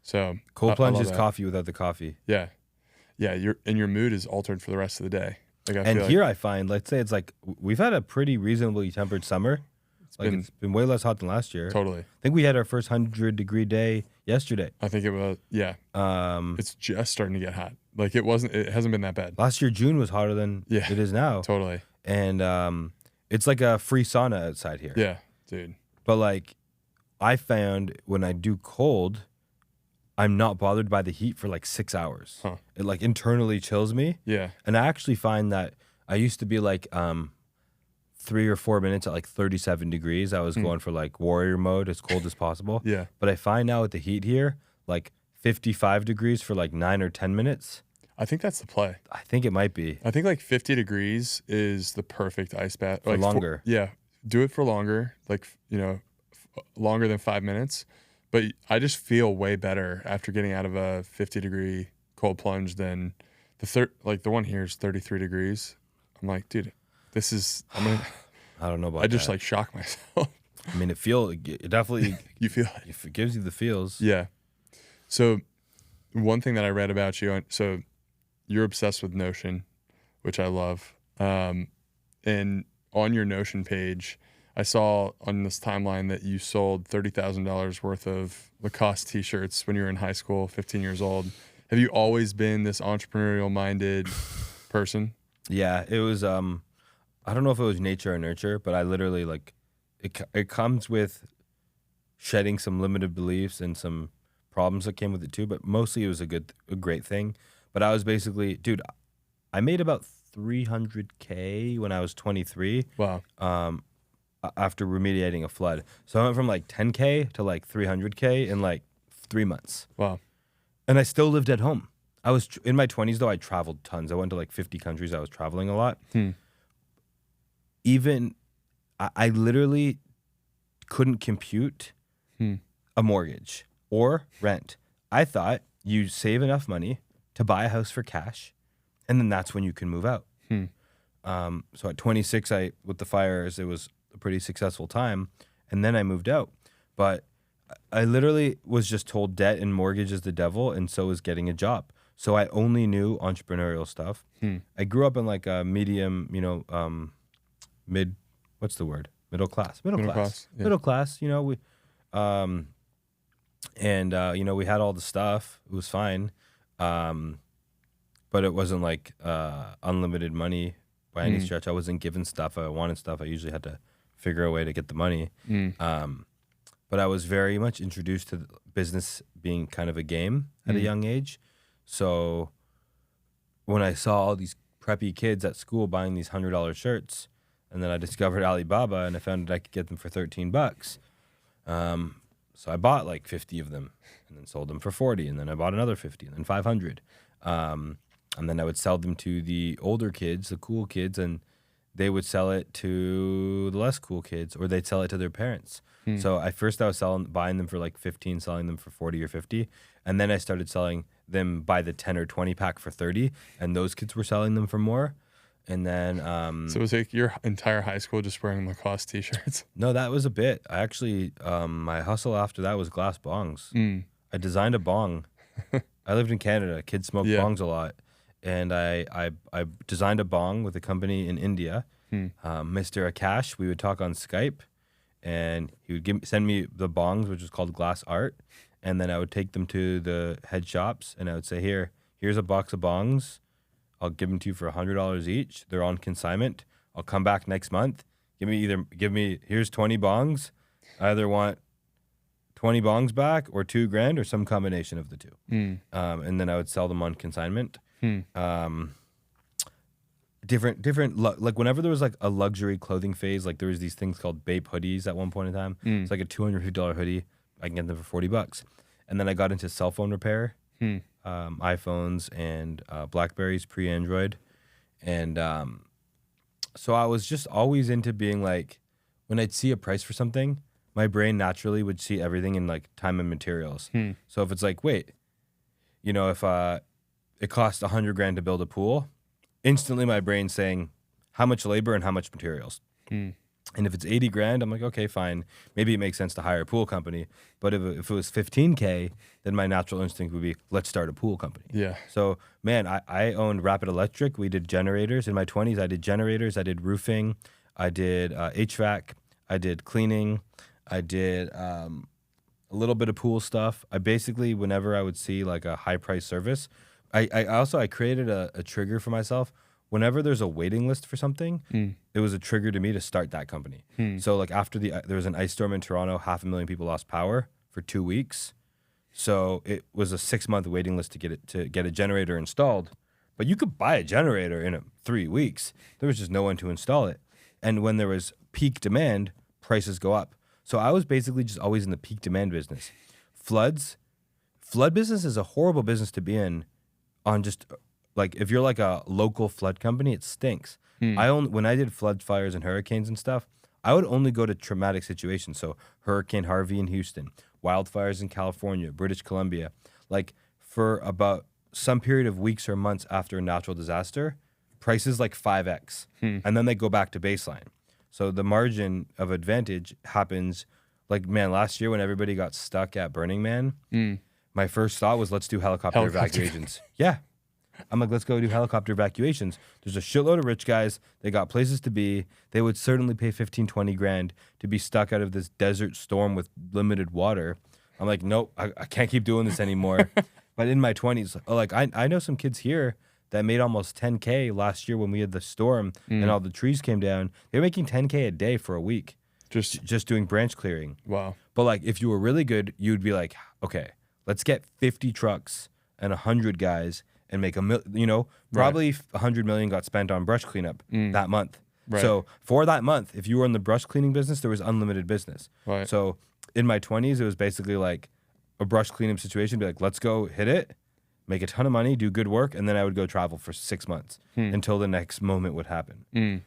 So Cold plunge is that. coffee without the coffee. Yeah. Yeah, your mood is altered for the rest of the day. Like And here I find, let's say it's like we've had a pretty reasonably tempered summer. It's been way less hot than last year. Totally. I think we had our first 100-degree day yesterday. I think it was, yeah. It's just starting to get hot. Like it hasn't been that bad. Last year, June was hotter than it is now. Totally. And it's like a free sauna outside here. Yeah, dude. But like I found when I do cold, I'm not bothered by the heat for like 6 hours. Huh. It like internally chills me. Yeah. And I actually find that I used to be like 3 or 4 minutes at like 37 degrees. I was going for like warrior mode, as cold as possible. Yeah. But I find now with the heat here, like 55 degrees for like 9 or 10 minutes. I think that's the play. I think it might be. I think like 50 degrees is the perfect ice bath. For like longer. Yeah. Do it for longer, like, longer than 5 minutes. But I just feel way better after getting out of a 50-degree cold plunge than the one here is 33 degrees. I'm like, dude, I don't know about that. I just like shock myself. I mean, it definitely You feel it. it gives you the feels. Yeah. So one thing that I read about you, so you're obsessed with Notion, which I love. And on your Notion page, I saw on this timeline that you sold $30,000 worth of Lacoste t-shirts when you were in high school, 15 years old. Have you always been this entrepreneurial minded person? Yeah, it was I don't know if it was nature or nurture, but I literally like it comes with shedding some limited beliefs and some problems that came with it too, but mostly it was a great thing. But I was basically, dude, I made about $300K when I was 23. Wow. After remediating a flood. So I went from like 10K to like 300K in like 3 months. Wow. And I still lived at home. I was in my 20s though. I traveled tons. I went to like 50 countries. I was traveling a lot. Even I literally couldn't compute a mortgage or rent. I thought you save enough money to buy a house for cash, and then that's when you can move out. So at 26, with the fires, it was a pretty successful time, and then I moved out. But I literally was just told debt and mortgage is the devil, and so is getting a job. So I only knew entrepreneurial stuff. I grew up in like a medium, what's the word? Middle class. Yeah. Middle class, we we had all the stuff. It was fine. But it wasn't like unlimited money by any stretch. I wasn't given stuff. I wanted stuff. I usually had to figure a way to get the money. But I was very much introduced to business being kind of a game at a young age. So when I saw all these preppy kids at school buying these $100 shirts, and then I discovered Alibaba and I found that I could get them for $13. So I bought like 50 of them and then sold them for 40, and then I bought another 50 and then 500. And then I would sell them to the older kids, the cool kids, and they would sell it to the less cool kids, or they'd sell it to their parents. So at first I was buying them for like 15, selling them for 40 or 50. And then I started selling them by the 10 or 20 pack for 30. And those kids were selling them for more. And then... so it was like your entire high school just wearing Lacoste t-shirts? No, that was a bit. I actually, my hustle after that was glass bongs. I designed a bong. I lived in Canada. Kids smoked bongs a lot. And I designed a bong with a company in India, Mr. Akash. We would talk on Skype, and he would send me the bongs, which was called glass art, and then I would take them to the head shops, and I would say, here's a box of bongs. I'll give them to you for $100 each. They're on consignment. I'll come back next month. Here's 20 bongs. I either want 20 bongs back or $2,000 or some combination of the two. And then I would sell them on consignment. Different like whenever there was like a luxury clothing phase, like there was these things called Bape hoodies at one point in time. It's like a $250 hoodie. I can get them for $40. And then I got into cell phone repair, iPhones and Blackberries pre-Android. And so I was just always into being like, when I'd see a price for something, my brain naturally would see everything in like time and materials. So if it's like, wait, if it costs $100,000 to build a pool, instantly my brain's saying how much labor and how much materials. And if it's $80,000, I'm like, okay, fine. Maybe it makes sense to hire a pool company. But if it was $15,000, then my natural instinct would be, let's start a pool company. Yeah. So, man, I owned Rapid Electric. We did generators. In my 20s, I did generators. I did roofing. I did HVAC. I did cleaning. I did a little bit of pool stuff. I basically, whenever I would see like a high price service, I created a trigger for myself. Whenever there's a waiting list for something, it was a trigger to me to start that company. So like after there was an ice storm in Toronto, 500,000 people lost power for 2 weeks. So it was a 6-month waiting list to get a generator installed. But you could buy a generator in 3 weeks. There was just no one to install it. And when there was peak demand, prices go up. So I was basically just always in the peak demand business. Flood business is a horrible business to be in. On just like if you're like a local flood company, it stinks. When I did flood fires and hurricanes and stuff, I would only go to traumatic situations. So Hurricane Harvey in Houston, wildfires in California, British Columbia. Like for about some period of weeks or months after a natural disaster, prices like 5x, and then they go back to baseline. So the margin of advantage happens. Like, man, last year when everybody got stuck at Burning Man, my first thought was, let's do helicopter evacuations. Yeah. I'm like, let's go do helicopter evacuations. There's a shitload of rich guys. They got places to be. They would certainly pay 15, 20 grand to be stuck out of this desert storm with limited water. I'm like, nope, I can't keep doing this anymore. But in my 20s, like I know some kids here that made almost 10K last year when we had the storm and all the trees came down. They were making 10K a day for a week. Just doing branch clearing. Wow. But like, if you were really good, you'd be like, okay, let's get 50 trucks and 100 guys and make probably 100 million got spent on brush cleanup that month. Right. So for that month, if you were in the brush cleaning business, there was unlimited business. Right. So in my 20s, it was basically like a brush cleanup situation. Be like, let's go hit it, make a ton of money, do good work, and then I would go travel for 6 months until the next moment would happen.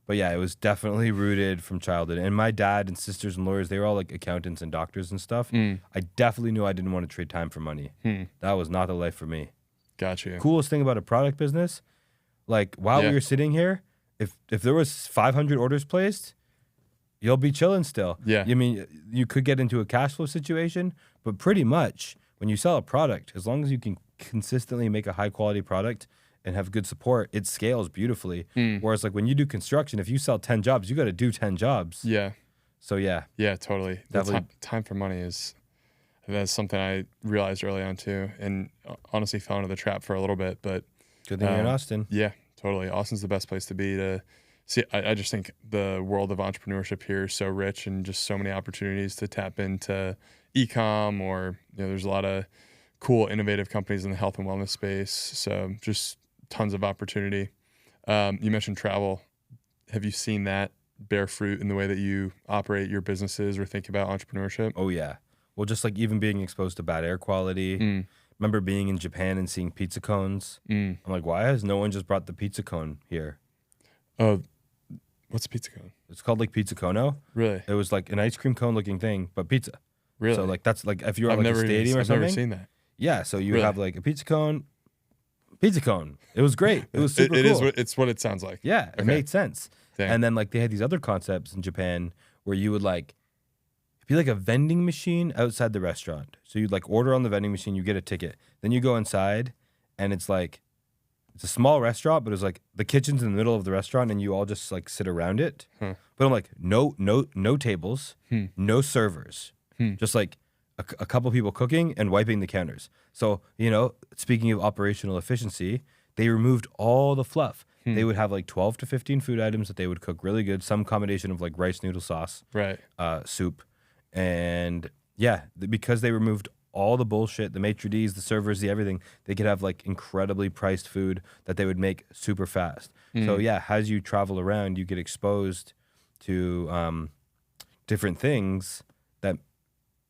But yeah, it was definitely rooted from childhood. And my dad and sisters and lawyers, they were all like accountants and doctors and stuff. I definitely knew I didn't want to trade time for money. That was not the life for me. Gotcha. Coolest thing about a product business, like while we were sitting here, if there was 500 orders placed, you'll be chilling still. Yeah. I mean, you could get into a cash flow situation, but pretty much when you sell a product, as long as you can consistently make a high quality product and have good support, it scales beautifully. Whereas like when you do construction, if you sell 10 jobs, you got to do 10 jobs. Yeah. So yeah. Yeah, totally. Definitely. Time for money that's something I realized early on too, and honestly fell into the trap for a little bit, but good thing you're in Austin. Yeah, totally. Austin's the best place to be to see. I just think the world of entrepreneurship here is so rich and just so many opportunities to tap into e-com, or there's a lot of cool, innovative companies in the health and wellness space. So just tons of opportunity. You mentioned travel. Have you seen that bear fruit in the way that you operate your businesses or think about entrepreneurship? Oh yeah. Well, just like even being exposed to bad air quality. Remember being in Japan and seeing pizza cones. I'm like, why has no one just brought the pizza cone here? Oh, what's a pizza cone? It's called like pizza cono. Really? It was like an ice cream cone looking thing, but pizza. Really? So like that's like if you're at I've like a stadium or something. I've never seen that. Yeah, so you Really? have like a pizza cone. It was great. It was super cool. It's what it sounds like. Yeah, it Okay. made sense. Dang. And then like they had these other concepts in Japan where you would like be like a vending machine outside the restaurant. So you'd like order on the vending machine, you get a ticket. Then you go inside and it's like it's a small restaurant, but it's like the kitchen's in the middle of the restaurant and you all just like sit around it. Huh. But I'm like, no tables, no servers. Just like a couple people cooking and wiping the counters. So, you know, speaking of operational efficiency, they removed all the fluff. They would have like 12 to 15 food items that they would cook really good, some combination of like rice noodle sauce, Right. soup. And yeah, because they removed all the bullshit, the maitre d's, the servers, the everything, they could have like incredibly priced food that they would make super fast. So yeah, as you travel around, you get exposed to different things that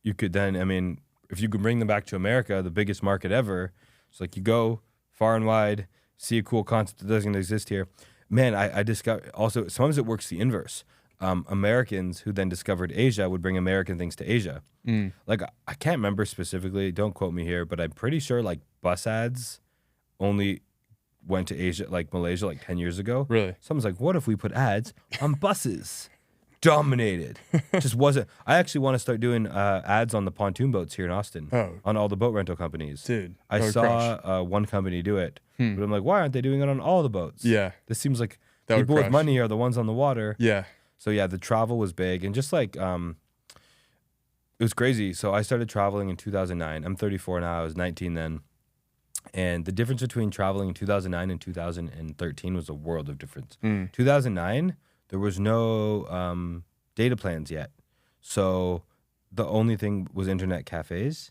you could then, I mean, if you could bring them back to America, the biggest market ever, it's like you go far and wide, see a cool concept that doesn't exist here. Man, I discovered also, sometimes it works the inverse. Americans who then discovered Asia would bring American things to Asia. Like, I can't remember specifically, don't quote me here, but I'm pretty sure like bus ads only went to Asia, like Malaysia, like 10 years ago. Really? Someone's like, what if we put ads on buses? Dominated. Just wasn't. I actually want to start doing ads on the pontoon boats here in Austin. Oh. On all the boat rental companies. Dude, I that would saw one company do it. But I'm like, why aren't they doing it on all the boats? Yeah. This seems like That would people with crush. money are the ones on the water. Yeah. So yeah, the travel was big. And just like, it was crazy. So I started traveling in 2009. I'm 34 now. I was 19 then. And the difference between traveling in 2009 and 2013 was a world of difference. 2009, there was no data plans yet. So the only thing was internet cafes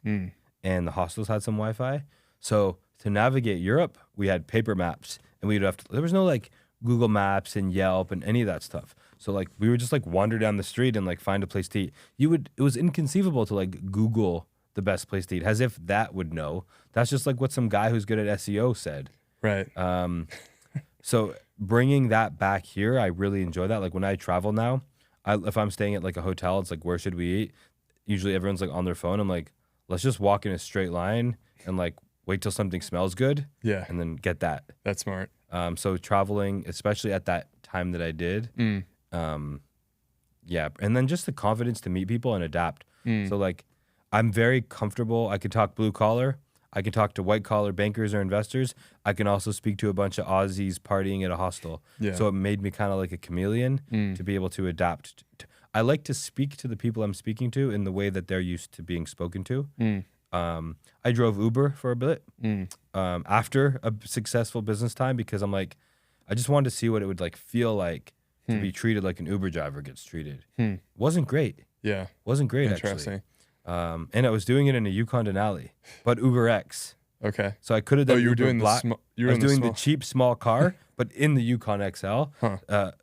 and the hostels had some Wi-Fi. So to navigate Europe, we had paper maps and we'd have to, there was no like Google Maps and Yelp and any of that stuff. So like we would just like wander down the street and like find a place to eat. It was inconceivable to like Google the best place to eat, as if that would know. That's just like what some guy who's good at SEO said. Right. So bringing that back here, I really enjoy that. Like when I travel now, if I'm staying at like a hotel, it's like, where should we eat? Usually everyone's like on their phone. I'm like, let's just walk in a straight line and like wait till something smells good. Yeah. And then get that. That's smart. So traveling, especially at that time that I did, yeah. And then just the confidence to meet people and adapt. So like, I'm very comfortable. I could talk blue collar. I can talk to white collar bankers or investors. I can also speak to a bunch of Aussies partying at a hostel. Yeah. So it made me kind of like a chameleon to be able to adapt. I like to speak to the people I'm speaking to in the way that they're used to being spoken to. I drove Uber for a bit after a successful business time because I'm like, I just wanted to see what it would like feel like to be treated like an Uber driver gets treated. Wasn't great. Yeah. Wasn't great, Interesting. actually. And I was doing it in a Yukon Denali, but Uber X. Okay. So I could have done you were Uber doing Black. the I was doing the cheap small car, but in the Yukon XL.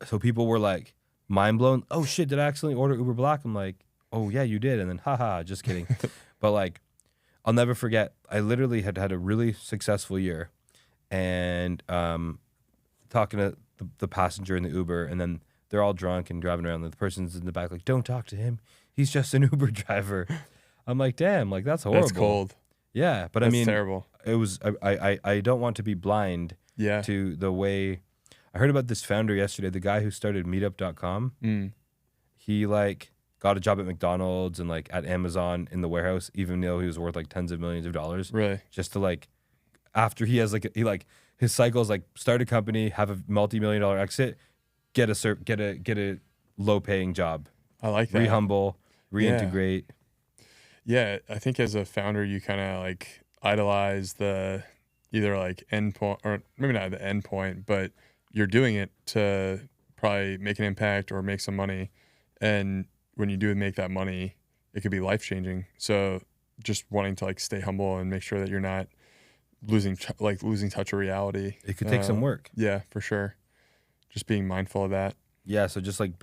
So people were like mind blown. Oh shit, did I accidentally order Uber Black? I'm like, oh yeah, you did. And then haha, just kidding. But like, I'll never forget. I literally had a really successful year, and talking to the passenger in the Uber, and then they're all drunk and driving around. And the person's in the back like, don't talk to him. He's just an Uber driver. I'm like, damn, like that's horrible. That's cold. Yeah, but That's I mean, terrible. It was. I don't want to be blind Yeah. to the way. I heard about this founder yesterday. The guy who started Meetup.com. He like got a job at McDonald's and like at Amazon in the warehouse, even though he was worth like tens of millions of dollars. Really? Just to like, after he has like his cycle is like start a company, have a multi-million-dollar exit, get a low-paying job, I like that. re-humble, reintegrate. Yeah, I think as a founder, you kind of like idolize the either like end point, or maybe not the end point, but you're doing it to probably make an impact or make some money. And when you do make that money, it could be life changing. So just wanting to like stay humble and make sure that you're not losing touch of reality. It could take some work. Yeah, for sure. Just being mindful of that. Yeah, so just like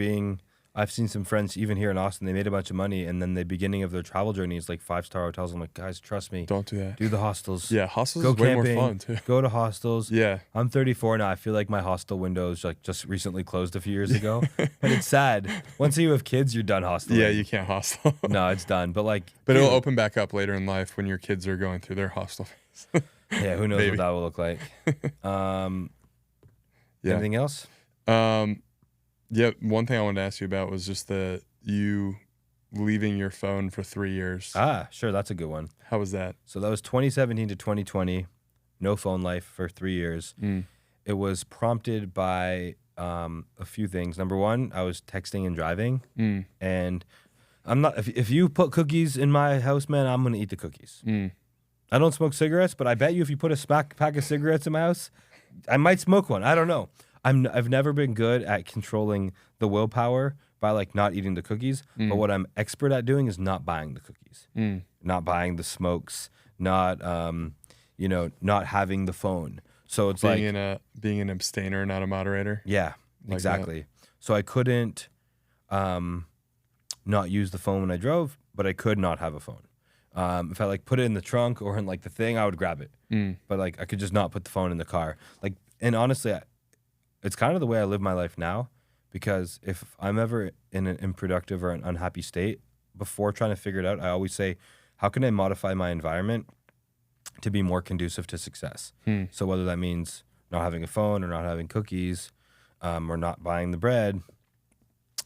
I've seen some friends even here in Austin, they made a bunch of money, and then the beginning of their travel journey is like 5-star hotels. I'm like, guys, trust me. Don't do that. Do the hostels. Yeah, hostels Go is way camping, more fun too. Go to hostels. Yeah. I'm 34 now. I feel like my hostel window is like just recently closed a few years ago. But it's sad. Once you have kids, you're done hosteling. Yeah, you can't hostel. No, it's done. But like, but it'll open back up later in life when your kids are going through their hostel phase. Yeah, who knows what that will look like. Anything else? Yeah, one thing I wanted to ask you about was just you leaving your phone for 3 years. Sure, that's a good one. How was that? So that was 2017 to 2020, no phone life for 3 years. It was prompted by a few things. Number one, I was texting and driving, and I'm not. If you put cookies in my house, man, I'm gonna eat the cookies. I don't smoke cigarettes, but I bet you if you put a pack of cigarettes in my house, I might smoke one. I don't know. I've never been good at controlling the willpower by like not eating the cookies. But what I'm expert at doing is not buying the cookies, not buying the smokes, not not having the phone. So it's being an abstainer, not a moderator. Yeah, like exactly. That. So I couldn't not use the phone when I drove, but I could not have a phone. If I like put it in the trunk or in like the thing, I would grab it. But like I could just not put the phone in the car. Like, and honestly, it's kind of the way I live my life now, because if I'm ever in an unproductive or an unhappy state, before trying to figure it out, I always say, how can I modify my environment to be more conducive to success? So whether that means not having a phone or not having cookies, or not buying the bread,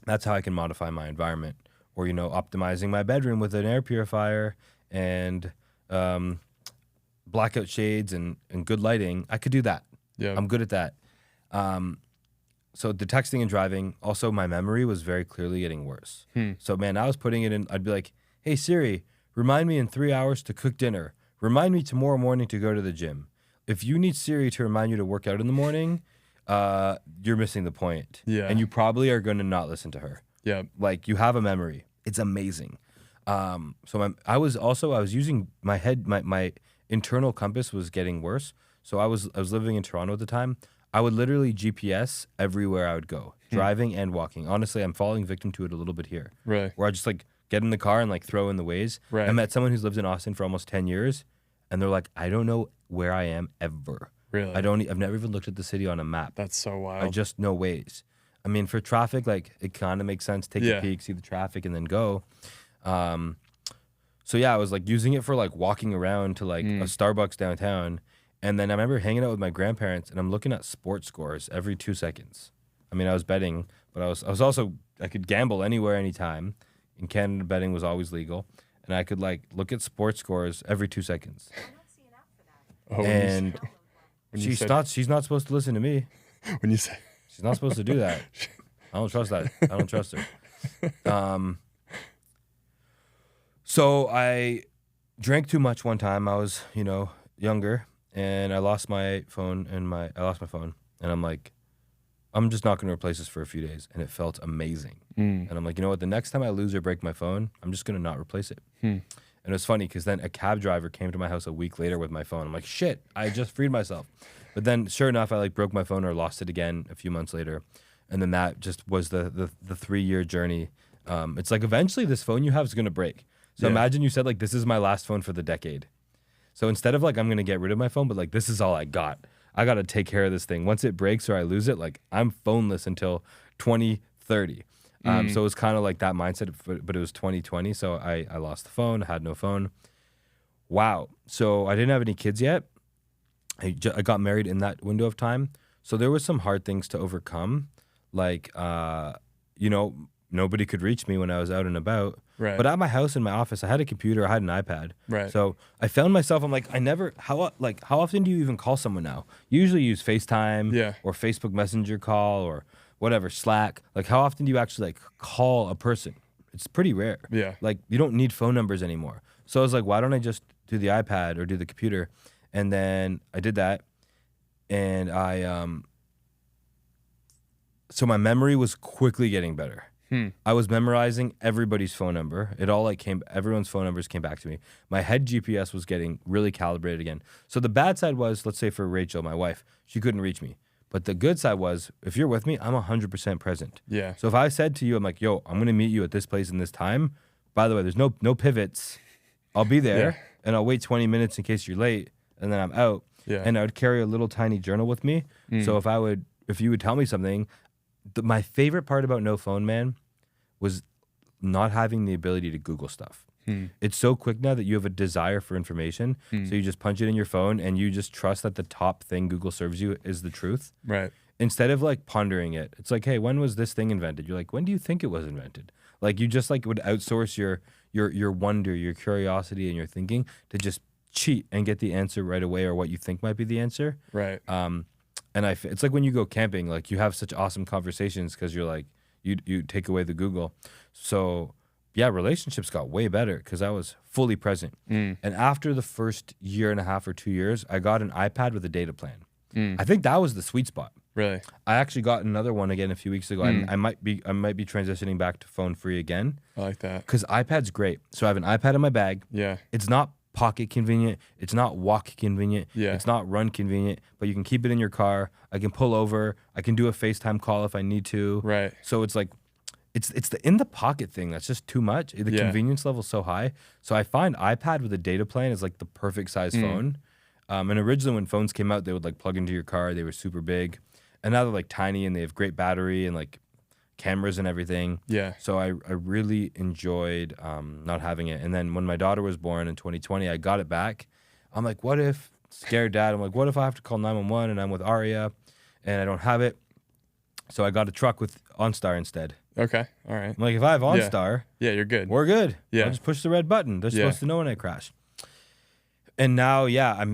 that's how I can modify my environment. Or, optimizing my bedroom with an air purifier and blackout shades and good lighting. I could do that. Yeah, I'm good at that. So the texting and driving, also my memory was very clearly getting worse. So man, I was putting it in, I'd be like, hey Siri, remind me in 3 hours to cook dinner. Remind me tomorrow morning to go to the gym. If you need Siri to remind you to work out in the morning, you're missing the point. Yeah. And you probably are going to not listen to her. Yeah. Like you have a memory. It's amazing. I was using my head, my internal compass was getting worse. So I was living in Toronto at the time. I would literally GPS everywhere I would go, driving and walking. Honestly, I'm falling victim to it a little bit here. Right. Where I just like get in the car and like throw in the Waze. Right. I met someone who's lived in Austin for almost 10 years, and they're like, I don't know where I am ever. Really? I've never even looked at the city on a map. That's so wild. I just know Waze. I mean, for traffic, like it kind of makes sense. Take a peek, see the traffic, and then go. So yeah, I was like using it for like walking around to like a Starbucks downtown. And then I remember hanging out with my grandparents, and I'm looking at sports scores every 2 seconds. I mean, I was betting, but I was also, I could gamble anywhere, anytime. In Canada, betting was always legal. And I could like look at sports scores every 2 seconds. I don't see an app for that. And she's not supposed to listen to me. When you say she's not supposed to do that. I don't trust that. I don't trust her. So I drank too much one time. I was, younger. And I lost my phone and I'm like, I'm just not going to replace this for a few days. And it felt amazing. And I'm like, you know what? The next time I lose or break my phone, I'm just going to not replace it. And it was funny because then a cab driver came to my house a week later with my phone. I'm like, shit, I just freed myself. But then sure enough, I like broke my phone or lost it again a few months later. And then that just was the 3-year journey. It's like eventually this phone you have is going to break. So imagine you said like, this is my last phone for the decade. So instead of like, I'm going to get rid of my phone, but like, this is all I got. I got to take care of this thing. Once it breaks or I lose it, like I'm phoneless until 2030. So it was kind of like that mindset, but it was 2020. So I lost the phone, had no phone. Wow. So I didn't have any kids yet. I got married in that window of time. So there was some hard things to overcome. Like, nobody could reach me when I was out and about. Right. But at my house, in my office, I had a computer, I had an iPad. Right. So I found myself, I'm like, how often do you even call someone now? You usually use FaceTime or Facebook Messenger call or whatever, Slack. Like how often do you actually like call a person? It's pretty rare. Yeah. Like you don't need phone numbers anymore. So I was like, why don't I just do the iPad or do the computer? And then I did that. And so my memory was quickly getting better. I was memorizing everybody's phone number. It all everyone's phone numbers came back to me. My head GPS was getting really calibrated again. So the bad side was, let's say for Rachel, my wife, she couldn't reach me. But the good side was, if you're with me, I'm 100% present. Yeah. So if I said to you, I'm like, yo, I'm going to meet you at this place and this time. By the way, there's no pivots. I'll be there and I'll wait 20 minutes in case you're late and then I'm out. Yeah. And I would carry a little tiny journal with me. So if you would tell me something, my favorite part about no phone, man, was not having the ability to Google stuff. It's so quick now that you have a desire for information. So you just punch it in your phone and you just trust that the top thing Google serves you is the truth. Right. Instead of like pondering it. It's like, hey, when was this thing invented? You're like, when do you think it was invented? Like you just like would outsource your wonder, your curiosity, and your thinking to just cheat and get the answer right away or what you think might be the answer. Right. And it's like when you go camping, like you have such awesome conversations because you're like, you take away the Google. So yeah, relationships got way better because I was fully present. And after the first year and a half or 2 years, I got an iPad with a data plan. I think that was the sweet spot. Really? I actually got another one again a few weeks ago. I might be transitioning back to phone free again. I like that. Because iPad's great. So I have an iPad in my bag. Yeah. It's not pocket convenient. It's not walk convenient. Yeah. It's not run convenient. But you can keep it in your car. I can pull over. I can do a FaceTime call if I need to. Right. So it's like, it's the in the pocket thing that's just too much. The convenience level is so high. So I find iPad with a data plan is like the perfect size phone. And originally when phones came out, they would like plug into your car. They were super big. And now they're like tiny and they have great battery and like cameras and everything. Yeah. So I really enjoyed not having it. And then when my daughter was born in 2020, I got it back. I'm like, what if, scared dad, I'm like, what if I have to call 911 and I'm with Aria and I don't have it? So I got a truck with OnStar instead. Okay. All right. I'm like, if I have OnStar, yeah, you're good. we're good. Yeah. I'll just push the red button. They're supposed to know when I crash. And now, yeah,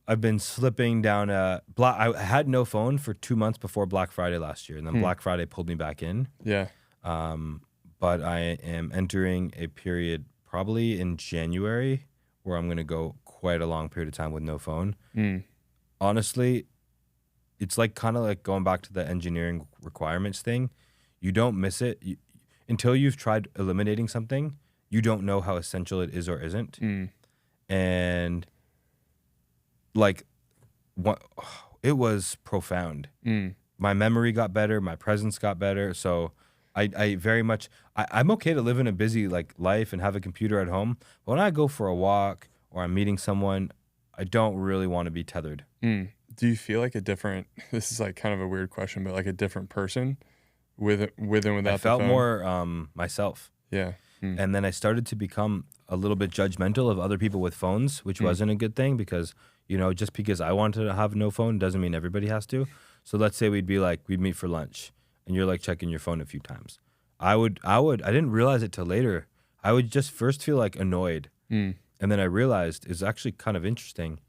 I've been slipping down I had no phone for 2 months before Black Friday last year, and then Black Friday pulled me back in. Yeah. But I am entering a period probably in January where I'm going to go quite a long period of time with no phone. Honestly, it's like kind of like going back to the engineering requirements thing. You don't miss it until you've tried eliminating something. You don't know how essential it is or isn't. And like, it was profound. My memory got better. My presence got better. So I very much, I'm okay to live in a busy like life and have a computer at home. But when I go for a walk or I'm meeting someone, I don't really want to be tethered. Do you feel like a different, this is like kind of a weird question, but like a different person with and without I felt the phone? more myself. Yeah. And then I started to become a little bit judgmental of other people with phones, which wasn't a good thing because, you know, just because I wanted to have no phone doesn't mean everybody has to. So let's say we'd meet for lunch and you're like checking your phone a few times. I didn't realize it till later. I would just first feel like annoyed. And then I realized it's actually kind of interesting.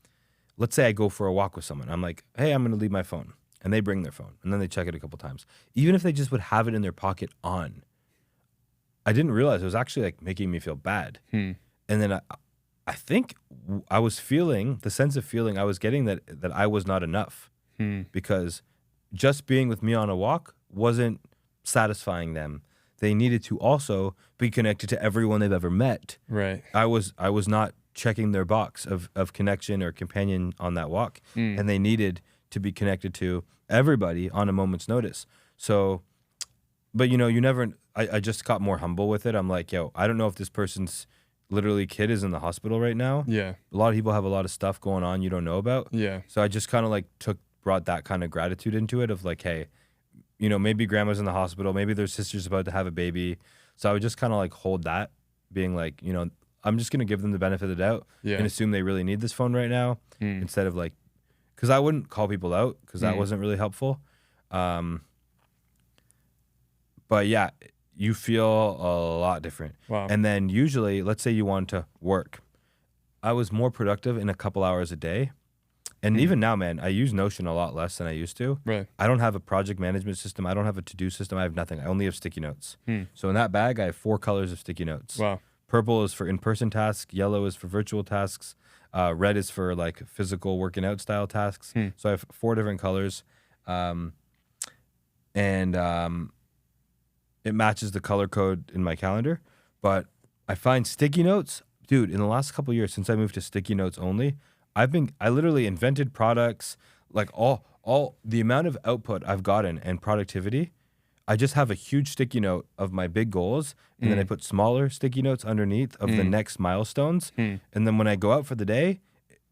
Let's say I go for a walk with someone. I'm like, hey, I'm going to leave my phone. And they bring their phone and then they check it a couple times. Even if they just would have it in their pocket on, I didn't realize it was actually like making me feel bad. And then I think I was feeling the sense of feeling I was getting that I was not enough because just being with me on a walk wasn't satisfying them. They needed to also be connected to everyone they've ever met. Right. I was not checking their box of connection or companion on that walk, and they needed to be connected to everybody on a moment's notice. So, but you know, I just got more humble with it. I'm like, yo, I don't know if this person's literally kid is in the hospital right now. Yeah. A lot of people have a lot of stuff going on you don't know about. Yeah. So I just kind of like brought that kind of gratitude into it of like, hey, you know, maybe grandma's in the hospital, maybe their sister's about to have a baby. So I would just kind of like hold that, being like, you know, I'm just going to give them the benefit of the doubt and assume they really need this phone right now instead of like, because I wouldn't call people out because that wasn't really helpful. But yeah, you feel a lot different. Wow. And then usually, let's say you want to work. I was more productive in a couple hours a day. And even now, man, I use Notion a lot less than I used to. Right. I don't have a project management system. I don't have a to-do system. I have nothing. I only have sticky notes. So in that bag, I have 4 colors of sticky notes. Wow. Purple is for in-person tasks. Yellow is for virtual tasks. Red is for like physical working out style tasks. So I have 4 different colors. it matches the color code in my calendar. But I find sticky notes, dude, in the last couple of years since I moved to sticky notes only, I literally invented products, like all the amount of output I've gotten and productivity. I just have a huge sticky note of my big goals, and then I put smaller sticky notes underneath of the next milestones. And then when I go out for the day,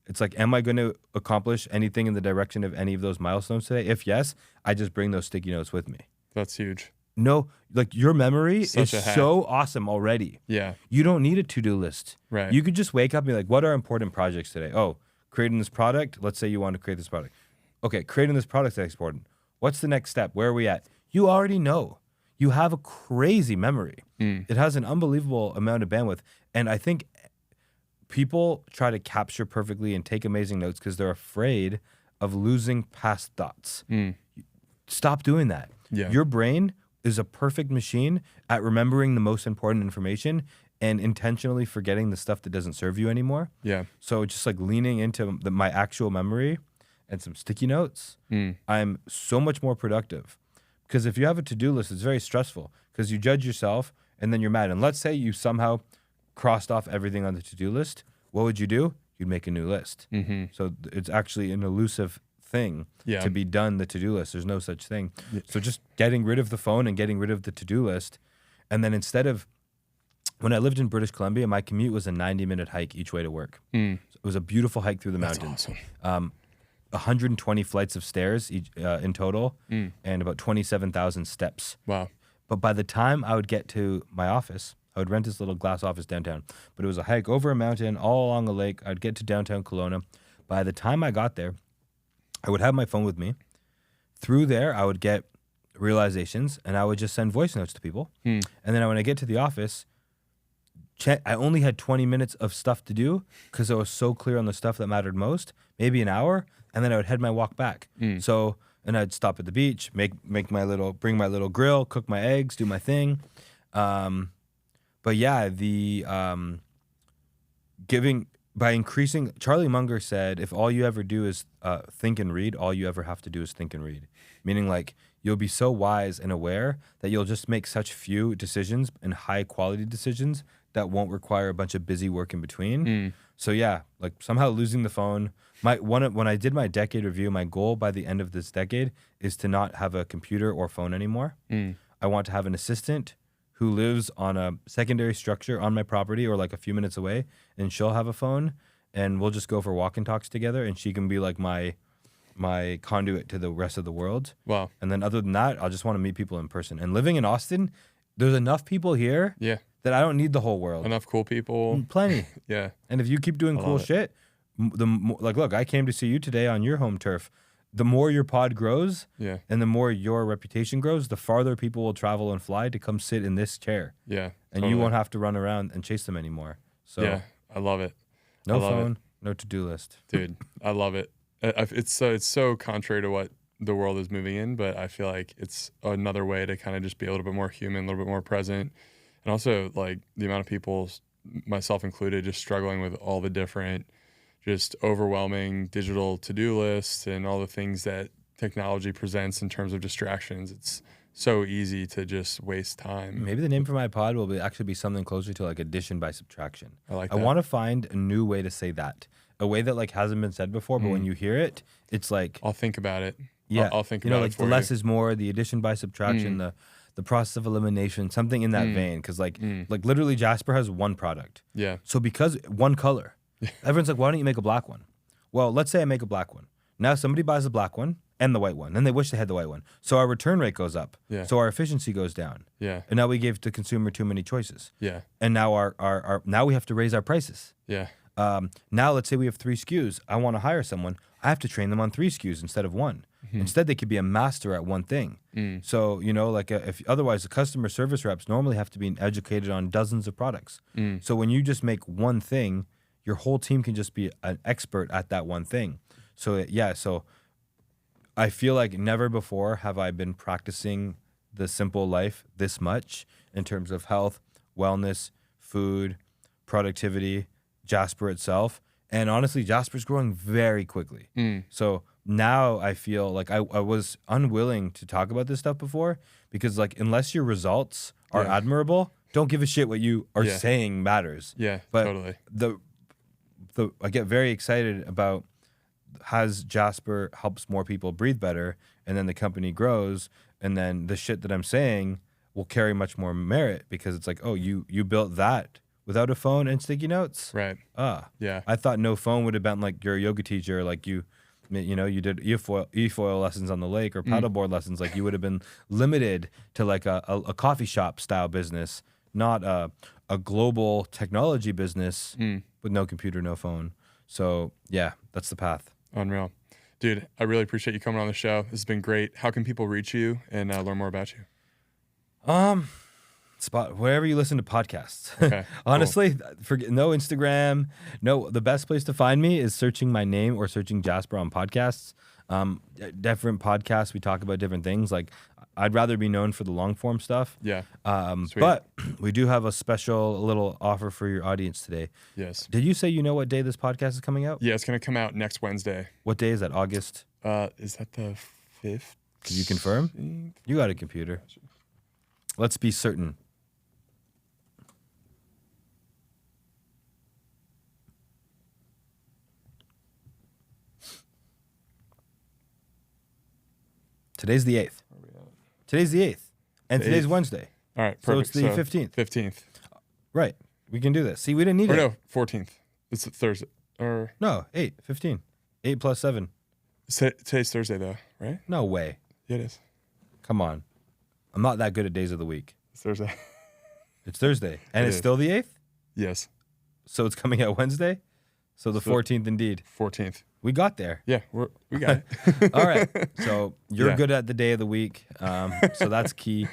it's like, am I going to accomplish anything in the direction of any of those milestones today? If yes, I just bring those sticky notes with me. That's huge. No, like your memory Such is a hack. so awesome already. Yeah. You don't need a to-do list. Right. You could just wake up and be like, what are important projects today? Oh, creating this product. Let's say you want to create this product. Okay, creating this product that's important. What's the next step? Where are we at? You already know. You have a crazy memory. It has an unbelievable amount of bandwidth. And I think people try to capture perfectly and take amazing notes because they're afraid of losing past thoughts. Stop doing that. Yeah. Your brain is a perfect machine at remembering the most important information and intentionally forgetting the stuff that doesn't serve you anymore. Yeah. So just like leaning into my actual memory and some sticky notes, I'm so much more productive. Because if you have a to-do list, it's very stressful because you judge yourself and then you're mad. And let's say you somehow crossed off everything on the to-do list. What would you do? You'd make a new list. So it's actually an elusive thing to be done, the to-do list. There's no such thing. So just getting rid of the phone and getting rid of the to-do list. And then instead of, when I lived in British Columbia, my commute was a 90-minute hike each way to work. So it was a beautiful hike through the mountains. Awesome. 120 flights of stairs in total and about 27,000 steps. Wow. But by the time I would get to my office, I would rent this little glass office downtown. But it was a hike over a mountain, all along a lake. I'd get to downtown Kelowna. By the time I got there, I would have my phone with me. Through there, I would get realizations, and I would just send voice notes to people. And then when I get to the office, I only had 20 minutes of stuff to do because I was so clear on the stuff that mattered most, maybe an hour, and then I would head my walk back. So, and I'd stop at the beach, bring my little grill, cook my eggs, do my thing. But yeah, by increasing, Charlie Munger said, if all you ever do is think and read, all you ever have to do is think and read. Meaning like you'll be so wise and aware that you'll just make such few decisions and high quality decisions that won't require a bunch of busy work in between. So yeah, like somehow losing the phone. When I did my decade review, my goal by the end of this decade is to not have a computer or phone anymore. I want to have an assistant who lives on a secondary structure on my property or like a few minutes away, and she'll have a phone, and we'll just go for walk and talks together, and she can be like my conduit to the rest of the world. Wow. And then other than that, I'll just want to meet people in person. And living in Austin, there's enough people here that I don't need the whole world. Enough cool people. Plenty. Yeah. And if you keep doing cool shit, look, I came to see you today on your home turf. The more your pod grows and the more your reputation grows, the farther people will travel and fly to come sit in this chair. Yeah. And totally. you won't have to run around and chase them anymore. So yeah, I love it. No phone, no to-do list. Dude, I love it. It's so contrary to what the world is moving in, but I feel like it's another way to kind of just be a little bit more human, a little bit more present. And also like the amount of people, myself included, just struggling with all the different just overwhelming digital to-do lists and all the things that technology presents in terms of distractions. It's so easy to just waste time. Maybe the name for my pod will actually be something closer to like addition by subtraction. I like that. I want to find a new way to say that. A way that like hasn't been said before, but when you hear it, it's like... I'll think about it. Yeah. I'll think about it for the less is more, the addition by subtraction, the process of elimination, something in that vein. Because like literally Jasper has one product. Yeah. So because one color... Everyone's like, why don't you make a black one? Well, let's say I make a black one. Now somebody buys the black one and the white one. Then they wish they had the white one. So our return rate goes up. Yeah. So our efficiency goes down. Yeah. And now we gave the consumer too many choices. Yeah. And now our now we have to raise our prices. Yeah. Now let's say we have 3 SKUs. I want to hire someone. I have to train them on 3 SKUs instead of 1. Instead, they could be a master at one thing. So, if otherwise the customer service reps normally have to be educated on dozens of products. So when you just make one thing, your whole team can just be an expert at that one thing. So I feel like never before have I been practicing the simple life this much in terms of health, wellness, food, productivity, Jasper itself. And honestly, Jasper's growing very quickly. So now I feel like I was unwilling to talk about this stuff before because like unless your results are Yeah. admirable, don't give a shit what you are Yeah. saying matters. Yeah, But totally. I get very excited about has Jasper helps more people breathe better, and then the company grows, and then the shit that I'm saying will carry much more merit because it's like, oh, you built that without a phone and sticky notes. Right. Yeah. I thought no phone would have been like you're a yoga teacher, like you did e-foil lessons on the lake or paddleboard lessons, like you would have been limited to like a coffee shop style business, not a global technology business with no computer, no phone. So yeah, that's the path. Unreal. Dude, I really appreciate you coming on the show. This has been great. How can people reach you and learn more about you? Wherever you listen to podcasts. Okay, Honestly, forget no Instagram. No, the best place to find me is searching my name or searching Jasper on podcasts. Different podcasts, we talk about different things. Like I'd rather be known for the long form stuff. Yeah. But we do have a special little offer for your audience today. Yes. Did you say you know what day this podcast is coming out? Yeah, it's going to come out next Wednesday. What day is that? August? Is that the 5th? Can you confirm? You got a computer. Let's be certain. Today's the 8th. Today's the 8th. And The today's 8th. Wednesday. All right, So it's perfect. the 15th. 15th. Right. We can do this. See, we didn't need Or it. no, 14th. It's Thursday. Or No, 8, 15. 8 plus 7. today's Thursday though, right? No way. Yeah, it is. Come on. I'm not that good at days of the week. It's Thursday. It's Thursday. And It it's is. still the 8th? Yes. So it's coming out Wednesday? So the 14th indeed. 14th. We got there. Yeah, we got it. All right. So you're Yeah. good at the day of the week. So that's key.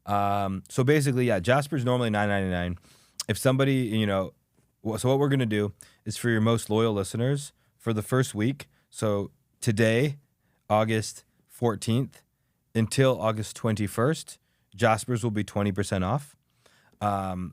So basically, yeah, Jasper's normally $9.99. If somebody, so what we're going to do is for your most loyal listeners for the first week. So today, August 14th, until August 21st, Jasper's will be 20% off. And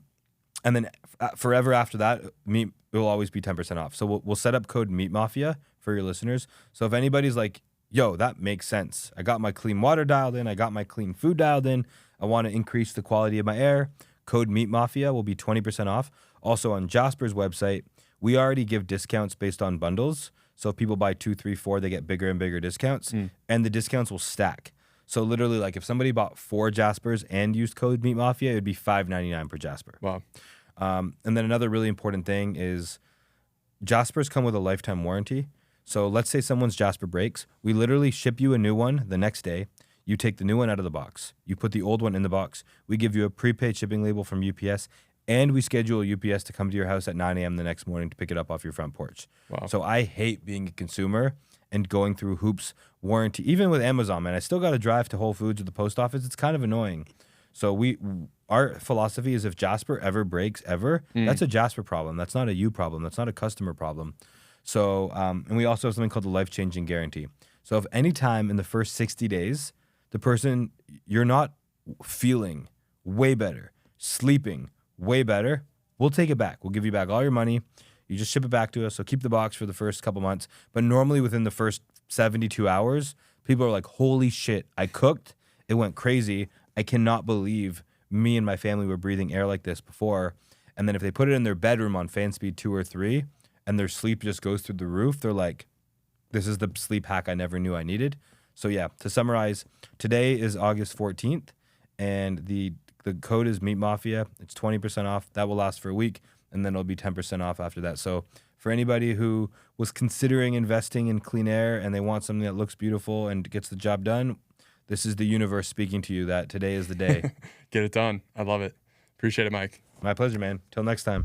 then forever after that, meat will always be 10% off. So we'll set up code Meat Mafia for your listeners. So if anybody's like, yo, that makes sense. I got my clean water dialed in. I got my clean food dialed in. I want to increase the quality of my air. Code Meat Mafia will be 20% off. Also on Jasper's website, we already give discounts based on bundles. So if people buy 2, 3, 4, they get bigger and bigger discounts. And the discounts will stack. So literally, like if somebody bought 4 Jaspers and used code Meat Mafia, it would be $5.99 per Jasper. Wow. And then another really important thing is Jaspers come with a lifetime warranty. So let's say someone's Jasper breaks. We literally ship you a new one the next day. You take the new one out of the box. You put the old one in the box. We give you a prepaid shipping label from UPS, and we schedule UPS to come to your house at 9 a.m. the next morning to pick it up off your front porch. Wow. So I hate being a consumer and going through hoops warranty. Even with Amazon, man, I still got to drive to Whole Foods or the post office. It's kind of annoying. So our philosophy is if Jasper ever breaks ever, that's a Jasper problem. That's not a you problem. That's not a customer problem. So, and we also have something called the life-changing guarantee. So if any time in the first 60 days, the person, you're not feeling way better, sleeping way better, we'll take it back. We'll give you back all your money. You just ship it back to us. So keep the box for the first couple months. But normally within the first 72 hours, people are like, holy shit, I cooked. It went crazy. I cannot believe me and my family were breathing air like this before. And then if they put it in their bedroom on fan speed 2 or 3 and their sleep just goes through the roof, they're like, this is the sleep hack I never knew I needed. So yeah, to summarize, today is August 14th and the code is Meat Mafia. It's 20% off. That will last for a week and then it'll be 10% off after that. So for anybody who was considering investing in clean air and they want something that looks beautiful and gets the job done, this is the universe speaking to you that today is the day. Get it done. I love it. Appreciate it, Mike. My pleasure, man. Till next time.